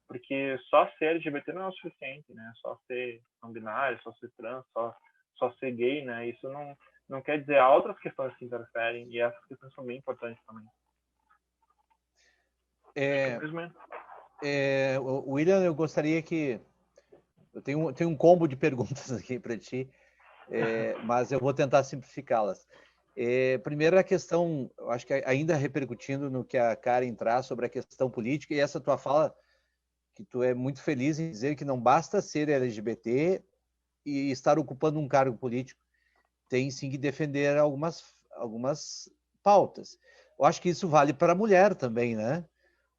Porque só ser LGBT não é o suficiente, né? Só ser não binário, só ser trans, só ser gay, né? Isso não quer dizer, há outras questões que interferem, e essas questões são bem importantes também. William, eu gostaria que... Eu tenho um combo de perguntas aqui para ti, mas eu vou tentar simplificá-las. Primeiro, a questão, eu acho que ainda repercutindo no que a Karen traz sobre a questão política, e essa tua fala, que tu é muito feliz em dizer que não basta ser LGBT e estar ocupando um cargo político, tem sim que defender algumas pautas. Eu acho que isso vale para a mulher também, né?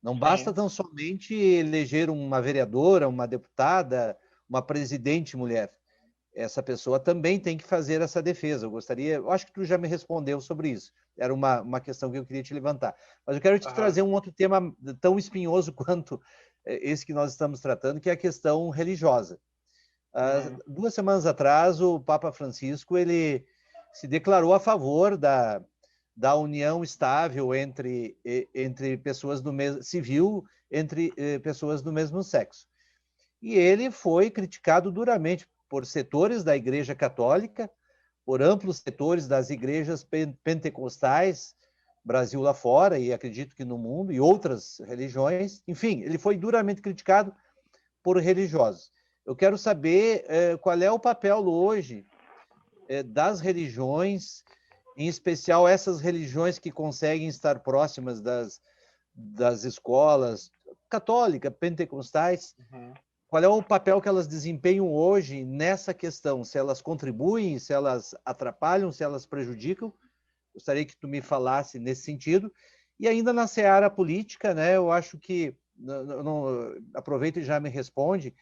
Não basta tão somente eleger uma vereadora, uma deputada, uma presidente mulher. Essa pessoa também tem que fazer essa defesa. Eu acho que tu já me respondeu sobre isso. Era uma questão que eu queria te levantar. Mas eu quero te trazer um outro tema tão espinhoso quanto esse que nós estamos tratando, que é a questão religiosa. 2 semanas atrás, o Papa Francisco ele se declarou a favor da união estável entre pessoas do mesmo civil, entre pessoas do mesmo sexo. E ele foi criticado duramente por setores da Igreja Católica, por amplos setores das igrejas pentecostais, Brasil lá fora, e acredito que no mundo, e outras religiões. Enfim, ele foi duramente criticado por religiosos. Eu quero saber qual é o papel hoje das religiões, em especial essas religiões que conseguem estar próximas das escolas católicas, pentecostais. Uhum. Qual é o papel que elas desempenham hoje nessa questão? Se elas contribuem, se elas atrapalham, se elas prejudicam? Gostaria que tu me falasse nesse sentido. E ainda na seara política, né, eu acho que, aproveita e já me responde,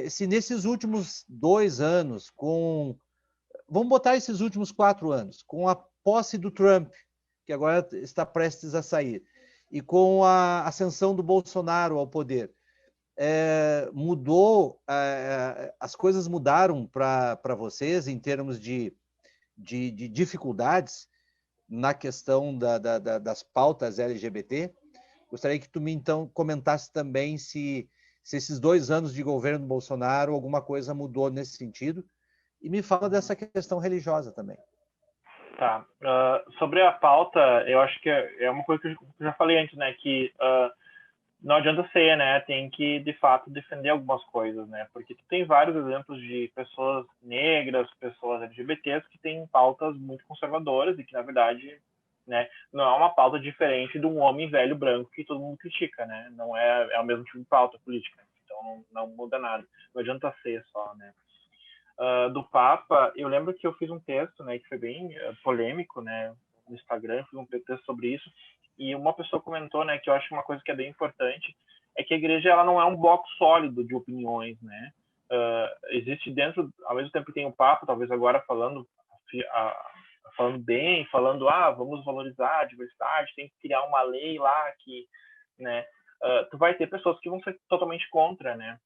se nesses últimos 2 anos, vamos botar esses últimos 4 anos, com a posse do Trump, que agora está prestes a sair, e com a ascensão do Bolsonaro ao poder, as coisas mudaram para vocês em termos de dificuldades na questão das pautas LGBT? Gostaria que tu me, então, comentasse também se esses 2 anos de governo do Bolsonaro, alguma coisa mudou nesse sentido, e me fala dessa questão religiosa também. Tá. Sobre a pauta, eu acho que é uma coisa que eu já falei antes, né, que não adianta ser, né, tem que, de fato, defender algumas coisas, né, porque tu tem vários exemplos de pessoas negras, pessoas LGBTs que têm pautas muito conservadoras e que, na verdade, né, não é uma pauta diferente de um homem velho branco que todo mundo critica, né, não é o mesmo tipo de pauta política, então não muda nada, não adianta ser só, né. Do Papa, eu lembro que eu fiz um texto, né, que foi bem polêmico, né, no Instagram, eu fiz um texto sobre isso, e uma pessoa comentou, né, que eu acho uma coisa que é bem importante, é que a igreja ela não é um bloco sólido de opiniões, né, existe dentro, ao mesmo tempo que tem o Papa, talvez agora falando bem, falando, vamos valorizar a diversidade, tem que criar uma lei lá que, né, tu vai ter pessoas que vão ser totalmente contra, né,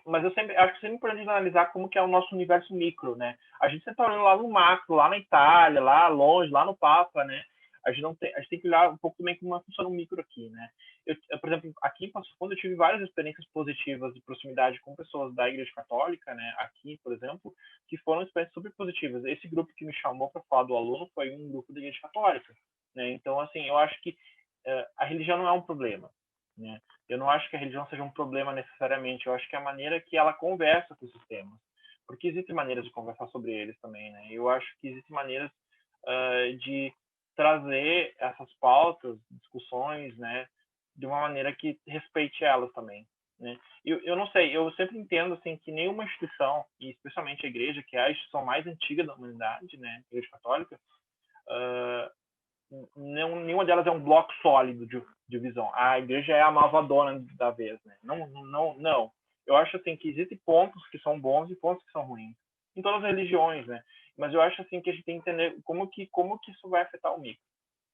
mas eu acho que sempre é importante analisar como que é o nosso universo micro, né? A gente sempre está olhando lá no macro, lá na Itália, lá longe, lá no Papa, né? A gente tem que olhar um pouco também como funciona o micro aqui, né? Por exemplo, aqui em Passo Fundo eu tive várias experiências positivas de proximidade com pessoas da Igreja Católica, né? Aqui, por exemplo, que foram experiências super positivas. Esse grupo que me chamou para falar do aluno foi um grupo da Igreja Católica, né? Então, assim, eu acho que a religião não é um problema, né? Eu não acho que a religião seja um problema necessariamente, eu acho que é a maneira que ela conversa com esses temas, porque existem maneiras de conversar sobre eles também, né? Eu acho que existem maneiras de trazer essas pautas, discussões, né, de uma maneira que respeite elas também, né? Eu não sei, eu sempre entendo assim que nenhuma instituição, e especialmente a igreja, que é a instituição mais antiga da humanidade, né, a Igreja Católica, nenhuma delas é um bloco sólido de visão. A igreja é a malvadona da vez, né? Não. Eu acho assim que existem pontos que são bons e pontos que são ruins em todas as religiões, né? Mas eu acho assim que a gente tem que entender como que isso vai afetar o micro,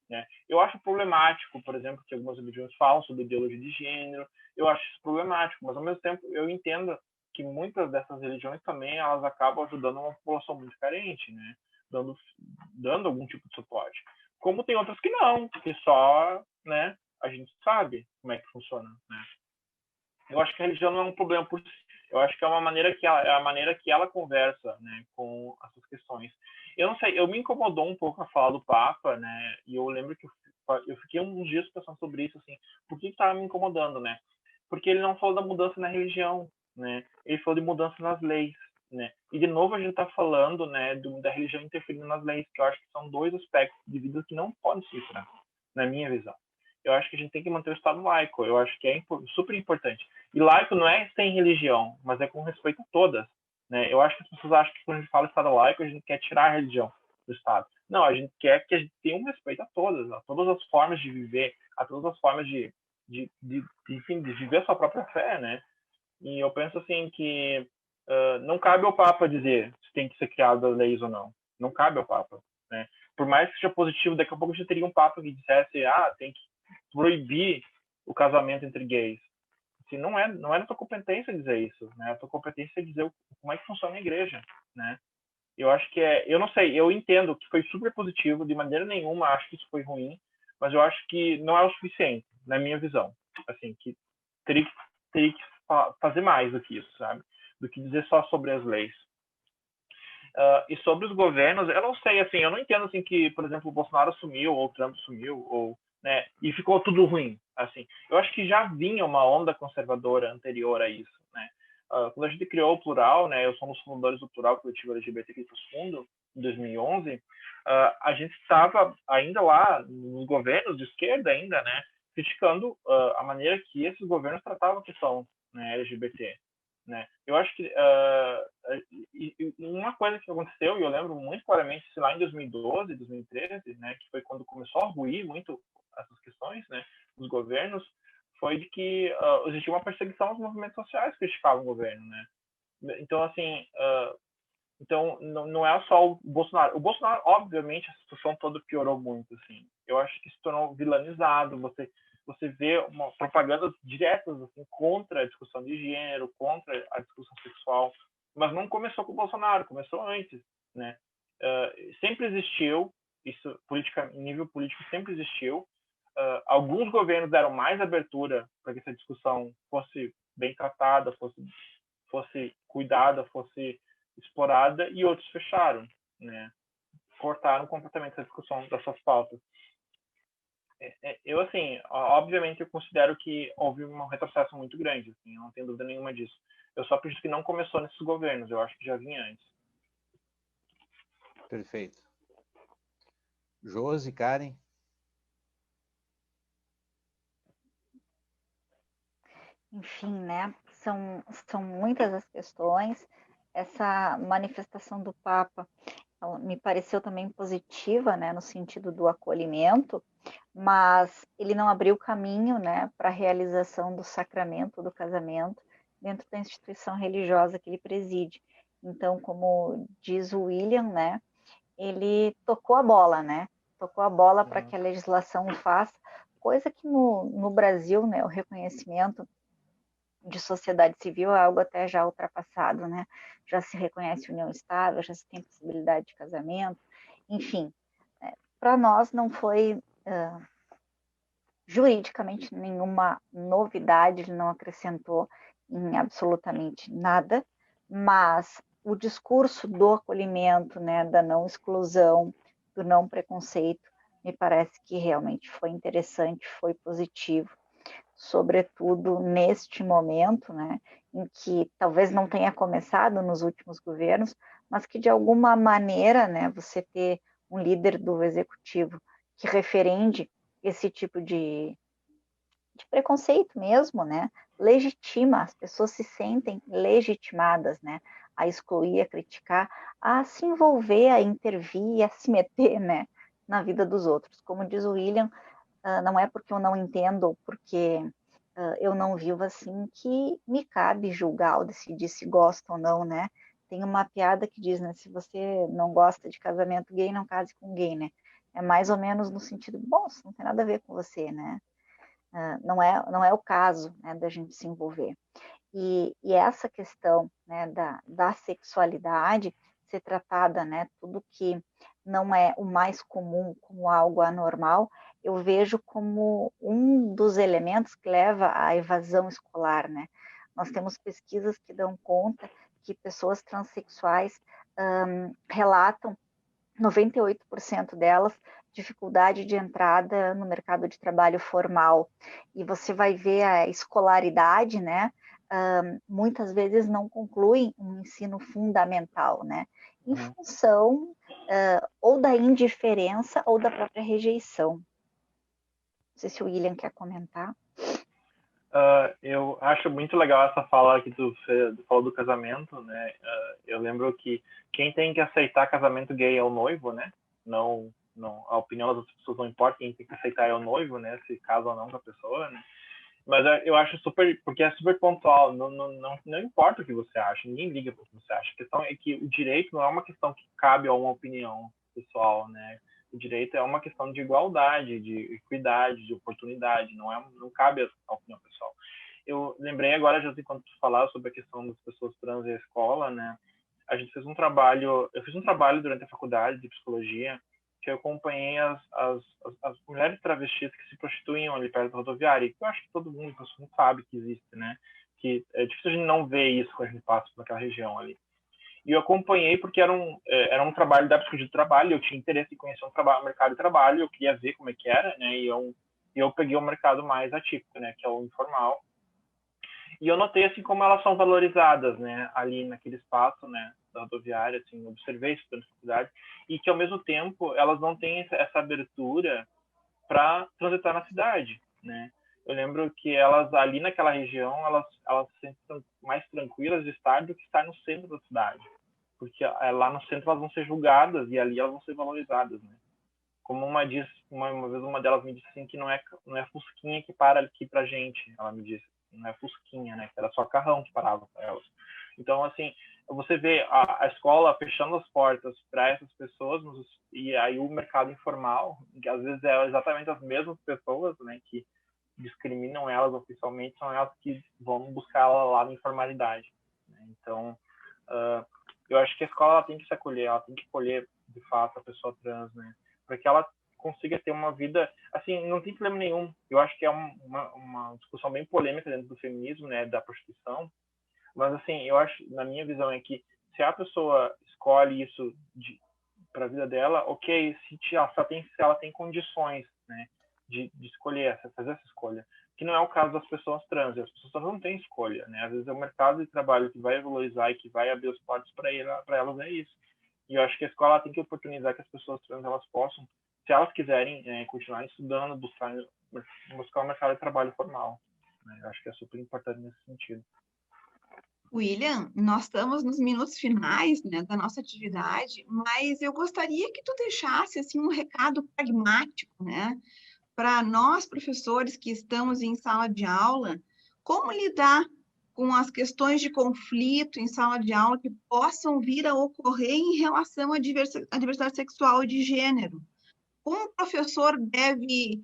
né? Eu acho problemático, por exemplo, que algumas religiões falam sobre ideologia de gênero. Eu acho isso problemático, mas ao mesmo tempo eu entendo que muitas dessas religiões também elas acabam ajudando uma população muito carente, né? Dando algum tipo de suporte. Como tem outras que não, que só, né, a gente sabe como é que funciona, né? Eu acho que a religião não é um problema por si. Eu acho que é a maneira que ela conversa, né, com essas questões. Eu não sei, eu me incomodou um pouco a fala do Papa, né, e eu lembro que eu fiquei uns dias pensando sobre isso, assim, por que estava me incomodando, né? Porque ele não falou da mudança na religião, né? Ele falou de mudança nas leis, né? E de novo a gente está falando, né, da religião interferindo nas leis, que eu acho que são 2 aspectos de vida que não podem se misturar, na minha visão. Eu acho que a gente tem que manter o Estado laico, eu acho que é super importante. E laico não é sem religião, mas é com respeito a todas, né? Eu acho que as pessoas acham que quando a gente fala Estado laico, a gente quer tirar a religião do Estado. Não, a gente quer que a gente tenha um respeito a todas as formas de viver, a todas as formas enfim, de viver a sua própria fé, né? E eu penso assim que não cabe ao Papa dizer se tem que ser criadas leis ou não. Não cabe ao Papa, né? Por mais que seja positivo, daqui a pouco já teria um Papa que dissesse tem que proibir o casamento entre gays. Assim, não é da tua competência dizer isso, né? A tua competência é dizer como é que funciona a igreja, né? Eu acho que eu não sei, eu entendo que foi super positivo, de maneira nenhuma acho que isso foi ruim, mas eu acho que não é o suficiente, na minha visão. Assim, que teria que fazer mais do que isso, sabe? Do que dizer só sobre as leis. E sobre os governos, eu não sei, assim, eu não entendo assim que, por exemplo, o Bolsonaro sumiu ou o Trump sumiu ou, né, e ficou tudo ruim, assim. Eu acho que já vinha uma onda conservadora anterior a isso, né? Quando a gente criou o Plural, né, eu sou um dos fundadores do Plural, coletivo LGBTQ+ Fundo, em 2011, a gente estava ainda lá nos governos de esquerda ainda, né, criticando a maneira que esses governos tratavam a questão, né, LGBT, né? Eu acho que uma coisa que aconteceu, e eu lembro muito claramente, sei lá, em 2012, 2013, né, que foi quando começou a ruir muito essas questões, né, dos governos, foi de que existia uma perseguição aos movimentos sociais que criticavam o governo, né? Então, assim, então não é só o Bolsonaro. O Bolsonaro, obviamente, a situação toda piorou muito, assim. Eu acho que se tornou vilanizado, você vê uma propagandas diretas assim, contra a discussão de gênero, contra a discussão sexual, mas não começou com o Bolsonaro, começou antes, né? Sempre existiu, isso em nível político sempre existiu. Alguns governos deram mais abertura para que essa discussão fosse bem tratada, fosse cuidada, fosse explorada, e outros fecharam, né? Cortaram completamente essa discussão dessas pautas. Eu, assim, obviamente eu considero que houve um retrocesso muito grande, assim, eu não tenho dúvida nenhuma disso. Eu só acredito que não começou nesses governos, eu acho que já vinha antes. Perfeito. Josi, Karen? Enfim, né? São muitas as questões. Essa manifestação do Papa me pareceu também positiva, né, no sentido do acolhimento, mas ele não abriu caminho, né, para a realização do sacramento do casamento dentro da instituição religiosa que ele preside. Então, como diz o William, né, ele tocou a bola, né? Tocou a bola para que a legislação faça, coisa que no Brasil, né, o reconhecimento de sociedade civil é algo até já ultrapassado, né? Já se reconhece união estável, já se tem possibilidade de casamento, enfim. Para nós não foi juridicamente nenhuma novidade, ele não acrescentou em absolutamente nada, mas o discurso do acolhimento, né, da não exclusão, do não preconceito, me parece que realmente foi interessante, foi positivo, sobretudo neste momento, né, em que talvez não tenha começado nos últimos governos, mas que de alguma maneira, né, você ter um líder do executivo que referende esse tipo de preconceito mesmo, né, legitima, as pessoas se sentem legitimadas, né, a excluir, a criticar, a se envolver, a intervir, a se meter, né, na vida dos outros. Como diz o William, não é porque eu não entendo, porque eu não vivo assim, que me cabe julgar ou decidir se gosta ou não, né? Tem uma piada que diz, né, se você não gosta de casamento gay, não case com gay, né? É mais ou menos no sentido, bom, isso não tem nada a ver com você, né? Não é o caso, né, da gente se envolver. E essa questão, né, da sexualidade ser tratada, né, tudo que não é o mais comum como algo anormal, eu vejo como um dos elementos que leva à evasão escolar, né? Nós temos pesquisas que dão conta que pessoas transexuais relatam 98% delas dificuldade de entrada no mercado de trabalho formal. E você vai ver a escolaridade, né? Muitas vezes não concluem um ensino fundamental, né? Em função ou da indiferença ou da própria rejeição. Não sei se o William quer comentar. Eu acho muito legal essa fala que tu falou do casamento, né? Eu lembro que quem tem que aceitar casamento gay é o noivo, né? Não, a opinião das pessoas não importa, quem tem que aceitar é o noivo, né? Se casa ou não com a pessoa, né? Mas eu acho super, porque é super pontual, não importa o que você acha, ninguém liga para o que você acha. A questão é que o direito não é uma questão que cabe a uma opinião pessoal, né? O direito é uma questão de igualdade, de equidade, de oportunidade, não cabe a opinião pessoal. Eu lembrei agora, Josi, quando tu falava sobre a questão das pessoas trans e a escola, né? A gente fez um trabalho, eu fiz um trabalho durante a faculdade de psicologia, que eu acompanhei as mulheres travestis que se prostituem ali perto da rodoviária, que eu acho que todo mundo sabe que existe, né? Que é difícil a gente não ver isso quando a gente passa por aquela região ali. E eu acompanhei porque era um trabalho da psicologia do trabalho, eu tinha interesse em conhecer o mercado de trabalho, eu queria ver como é que era, né? E eu peguei o mercado mais atípico, né? Que é o informal. E eu notei, assim, como elas são valorizadas, né? Ali naquele espaço, né? Da rodoviária, assim, observei isso na faculdade, e que, ao mesmo tempo, elas não têm essa abertura para transitar na cidade, né? Eu lembro que elas, ali naquela região, elas se sentem mais tranquilas de estar do que estar no centro da cidade. Porque lá no centro elas vão ser julgadas e ali elas vão ser valorizadas, né? Como uma vez uma delas me disse assim que não é Fusquinha que para aqui pra gente, ela me disse, não é Fusquinha, né? Que era só carrão que parava para elas. Então, assim, você vê a escola fechando as portas para essas pessoas, e aí o mercado informal, que às vezes é exatamente as mesmas pessoas, né, que discriminam elas oficialmente, são elas que vão buscar ela lá na informalidade, né? Então, eu acho que a escola ela tem que se acolher, ela tem que acolher de fato a pessoa trans, né? Para que ela consiga ter uma vida, assim, não tem problema nenhum. Eu acho que é uma discussão bem polêmica dentro do feminismo, né, da prostituição, mas, assim, eu acho, na minha visão, é que se a pessoa escolhe isso para a vida dela, ok, se ela tem condições, né, de escolher, fazer essa escolha. Que não é o caso das pessoas trans. As pessoas trans não têm escolha, né? Às vezes é o mercado de trabalho que vai valorizar e que vai abrir os portas para elas, é isso. E eu acho que a escola tem que oportunizar que as pessoas trans elas possam, se elas quiserem, continuar estudando, buscar o mercado de trabalho formal, né? Eu acho que é super importante nesse sentido. William, nós estamos nos minutos finais, né, da nossa atividade, mas eu gostaria que tu deixasse assim um recado pragmático, né, para nós professores que estamos em sala de aula, como lidar com as questões de conflito em sala de aula que possam vir a ocorrer em relação à diversidade sexual e de gênero. Como o professor deve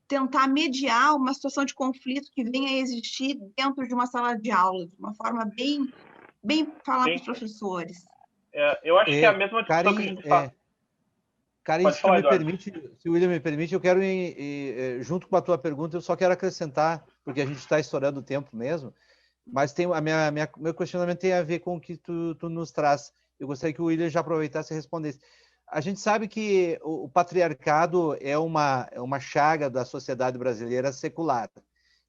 tentar mediar uma situação de conflito que venha a existir dentro de uma sala de aula, de uma forma bem falar para os professores. Eu acho que é a mesma discussão que a gente faz. Karen, se o William me permite, eu quero, junto com a tua pergunta, eu só quero acrescentar, porque a gente está estourando o tempo mesmo, mas meu questionamento tem a ver com o que tu nos traz. Eu gostaria que o William já aproveitasse e respondesse. A gente sabe que o patriarcado é uma chaga da sociedade brasileira secular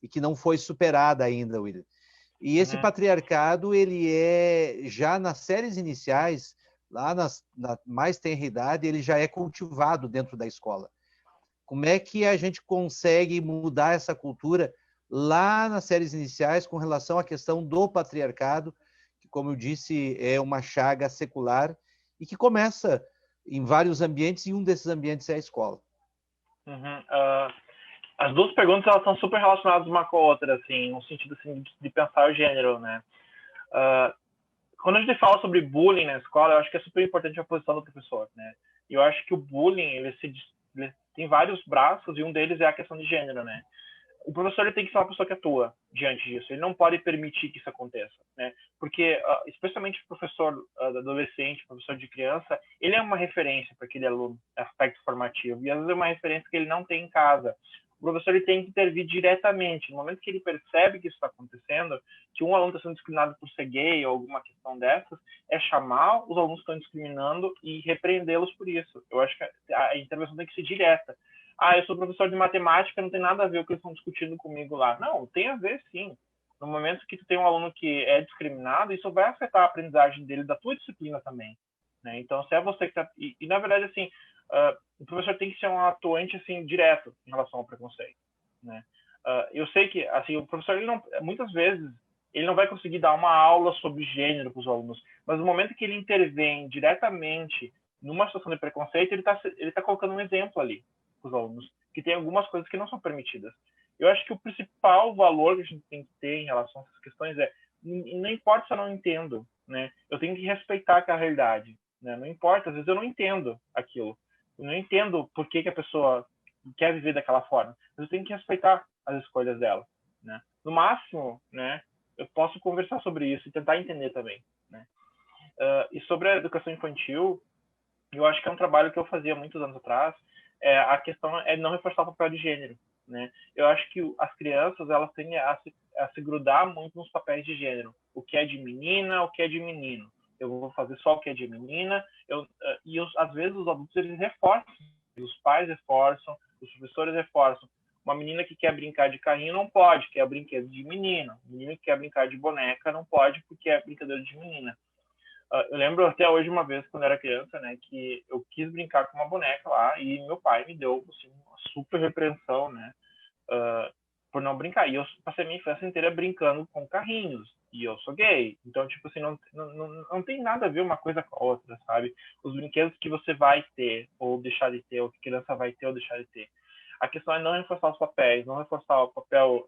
e que não foi superada ainda, William. E esse patriarcado, ele já nas séries iniciais, lá na mais tenra idade, ele já é cultivado dentro da escola. Como é que a gente consegue mudar essa cultura lá nas séries iniciais com relação à questão do patriarcado, que, como eu disse, é uma chaga secular e que começa em vários ambientes, e um desses ambientes é a escola. As duas perguntas elas estão super relacionadas uma com a outra, assim, no sentido assim, de pensar o gênero, né? Quando a gente fala sobre bullying na escola, eu acho que é super importante a posição do professor, né? E eu acho que o bullying, ele tem vários braços, e um deles é a questão de gênero, né? O professor ele tem que ser uma pessoa que atua diante disso. Ele não pode permitir que isso aconteça, né? Porque, especialmente o professor adolescente, professor de criança, ele é uma referência para aquele aluno, aspecto formativo. E às vezes é uma referência que ele não tem em casa. O professor ele tem que intervir diretamente. No momento que ele percebe que isso está acontecendo, que um aluno está sendo discriminado por ser gay ou alguma questão dessas, é chamar os alunos que estão discriminando e repreendê-los por isso. Eu acho que a intervenção tem que ser direta. Eu sou professor de matemática, não tem nada a ver com o que eles estão discutindo comigo lá. Não, tem a ver sim. No momento que tu tem um aluno que é discriminado, isso vai afetar a aprendizagem dele, da tua disciplina também, né? Então, se é você que está... E, na verdade, assim, o professor tem que ser um atuante, assim, direto em relação ao preconceito, né? Eu sei que, assim, o professor, ele não, muitas vezes, ele não vai conseguir dar uma aula sobre gênero para os alunos, mas no momento que ele intervém diretamente numa situação de preconceito, ele tá colocando um exemplo ali para os alunos, que tem algumas coisas que não são permitidas. Eu acho que o principal valor que a gente tem que ter em relação a essas questões não importa se eu não entendo, né? Eu tenho que respeitar aquela realidade, né? Não importa, às vezes eu não entendo aquilo. Eu não entendo por que a pessoa quer viver daquela forma. Mas eu tenho que respeitar as escolhas dela, né? No máximo, né? Eu posso conversar sobre isso e tentar entender também, né? E sobre a educação infantil, eu acho que é um trabalho que eu fazia muitos anos atrás. A questão é não reforçar o papel de gênero, né? Eu acho que as crianças, elas tendem a se grudar muito nos papéis de gênero. O que é de menina, o que é de menino. Eu vou fazer só o que é de menina. Às vezes, os adultos, eles reforçam. Os pais reforçam, os professores reforçam. Uma menina que quer brincar de carrinho não pode, que é brinquedo de menino. Um menino que quer brincar de boneca não pode, porque é brincadeira de menina. Eu lembro até hoje, uma vez, quando eu era criança, né, que eu quis brincar com uma boneca lá e meu pai me deu assim, uma super repreensão, né, por não brincar. E eu passei a minha infância inteira brincando com carrinhos. E eu sou gay. Então, tipo assim, não tem nada a ver uma coisa com a outra, sabe? Os brinquedos que você vai ter ou deixar de ter, ou que a criança vai ter ou deixar de ter. A questão é não reforçar os papéis, não reforçar o papel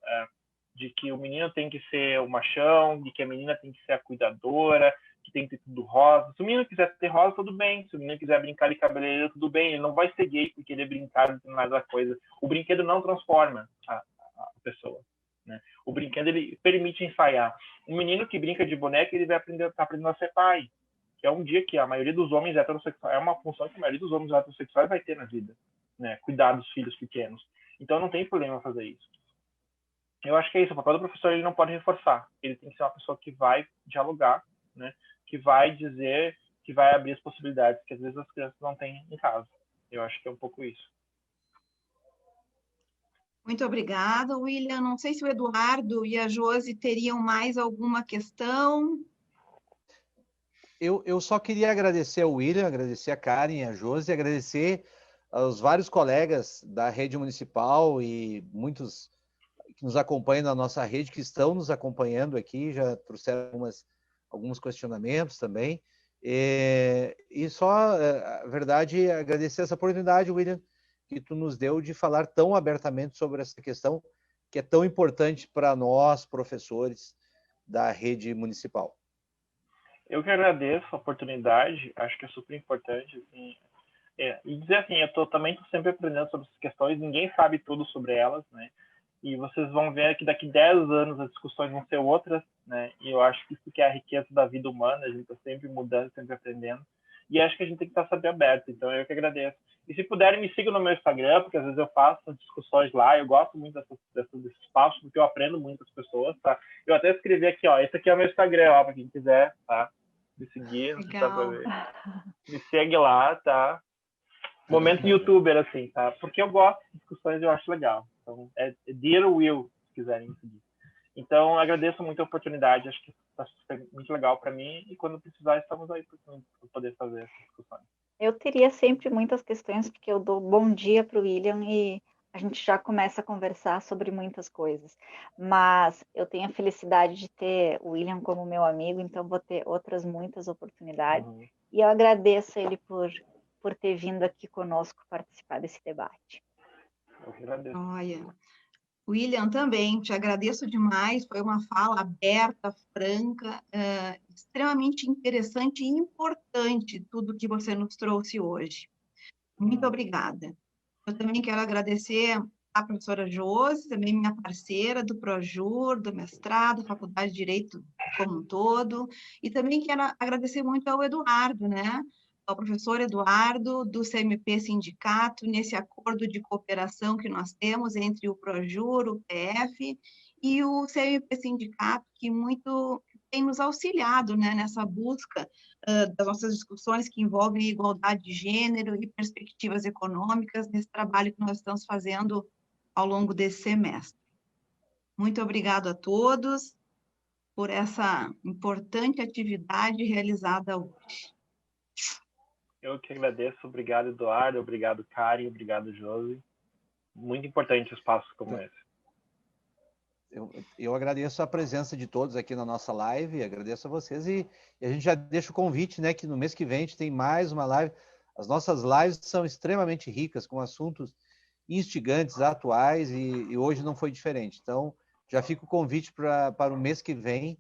de que o menino tem que ser o machão, de que a menina tem que ser a cuidadora, que tem que ter tudo rosa. Se o menino quiser ter rosa, tudo bem. Se o menino quiser brincar de cabeleireiro, tudo bem. Ele não vai ser gay porque ele brincar de determinada coisa. O brinquedo não transforma a pessoa, né? O brinquedo, ele permite ensaiar. Um menino que brinca de boneca, ele vai aprendendo a ser pai. Que é um dia que a maioria dos homens heterossexuais, é uma função que a maioria dos homens heterossexuais vai ter na vida, né? Cuidar dos filhos pequenos. Então não tem problema fazer isso. Eu acho que é isso. O papel do professor, ele não pode reforçar. Ele tem que ser uma pessoa que vai dialogar, né? Que vai dizer, que vai abrir as possibilidades que às vezes as crianças não têm em casa. Eu acho que é um pouco isso. Muito obrigada, William. Não sei se o Eduardo e a Josi teriam mais alguma questão. Eu só queria agradecer ao William, agradecer a Karen e a Josi, agradecer aos vários colegas da rede municipal e muitos que nos acompanham na nossa rede, que estão nos acompanhando aqui, já trouxeram alguns questionamentos também. E só, a verdade, agradecer essa oportunidade, William, que tu nos deu de falar tão abertamente sobre essa questão que é tão importante para nós, professores da rede municipal. Eu que agradeço a oportunidade, acho que é super importante, assim, e dizer assim, também estou sempre aprendendo sobre essas questões, ninguém sabe tudo sobre elas, né? E vocês vão ver que daqui 10 anos as discussões vão ser outras, né? E eu acho que isso que é a riqueza da vida humana, a gente está sempre mudando, sempre aprendendo. E acho que a gente tem que estar sempre aberto, então eu que agradeço. E se puderem, me sigam no meu Instagram, porque às vezes eu faço discussões lá, eu gosto muito desses espaços, porque eu aprendo muito com as pessoas, tá? Eu até escrevi aqui, ó, esse aqui é o meu Instagram, ó, para quem quiser, tá? Me seguir, não sei se dá pra ver. Me segue lá, tá? Momento youtuber, assim, tá? Porque eu gosto de discussões e eu acho legal. Então, é Dear Will, se quiserem me seguir. Então, agradeço muito a oportunidade, acho que está muito legal para mim, e quando precisar, estamos aí para poder fazer essas discussões. Eu teria sempre muitas questões, porque eu dou bom dia para o William e a gente já começa a conversar sobre muitas coisas. Mas eu tenho a felicidade de ter o William como meu amigo, então vou ter outras muitas oportunidades. Uhum. E eu agradeço ele por ter vindo aqui conosco participar desse debate. Eu que agradeço. Olha, William, também te agradeço demais, foi uma fala aberta, franca, extremamente interessante e importante tudo que você nos trouxe hoje. Muito obrigada. Eu também quero agradecer à professora Josi, também minha parceira do Projur, do mestrado, Faculdade de Direito como um todo, e também quero agradecer muito ao Eduardo, né? Ao professor Eduardo, do CMP Sindicato, nesse acordo de cooperação que nós temos entre o Projur, o PF e o CMP Sindicato, que muito tem nos auxiliado, né, nessa busca das nossas discussões que envolvem igualdade de gênero e perspectivas econômicas, nesse trabalho que nós estamos fazendo ao longo desse semestre. Muito obrigado a todos por essa importante atividade realizada hoje. Eu que agradeço. Obrigado, Eduardo. Obrigado, Karen. Obrigado, Josi. Muito importante espaços como esse. Eu agradeço a presença de todos aqui na nossa live, agradeço a vocês e a gente já deixa o convite, né, que no mês que vem a gente tem mais uma live. As nossas lives são extremamente ricas, com assuntos instigantes, atuais, e hoje não foi diferente. Então, já fica o convite para o mês que vem.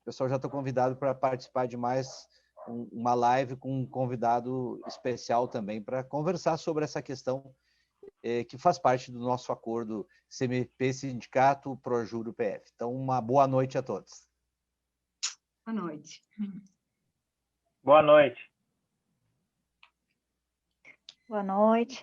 O pessoal já está convidado para participar de mais uma live com um convidado especial também para conversar sobre essa questão que faz parte do nosso acordo CMP Sindicato Projur PF. Então, uma boa noite a todos. Boa noite. Boa noite. Boa noite.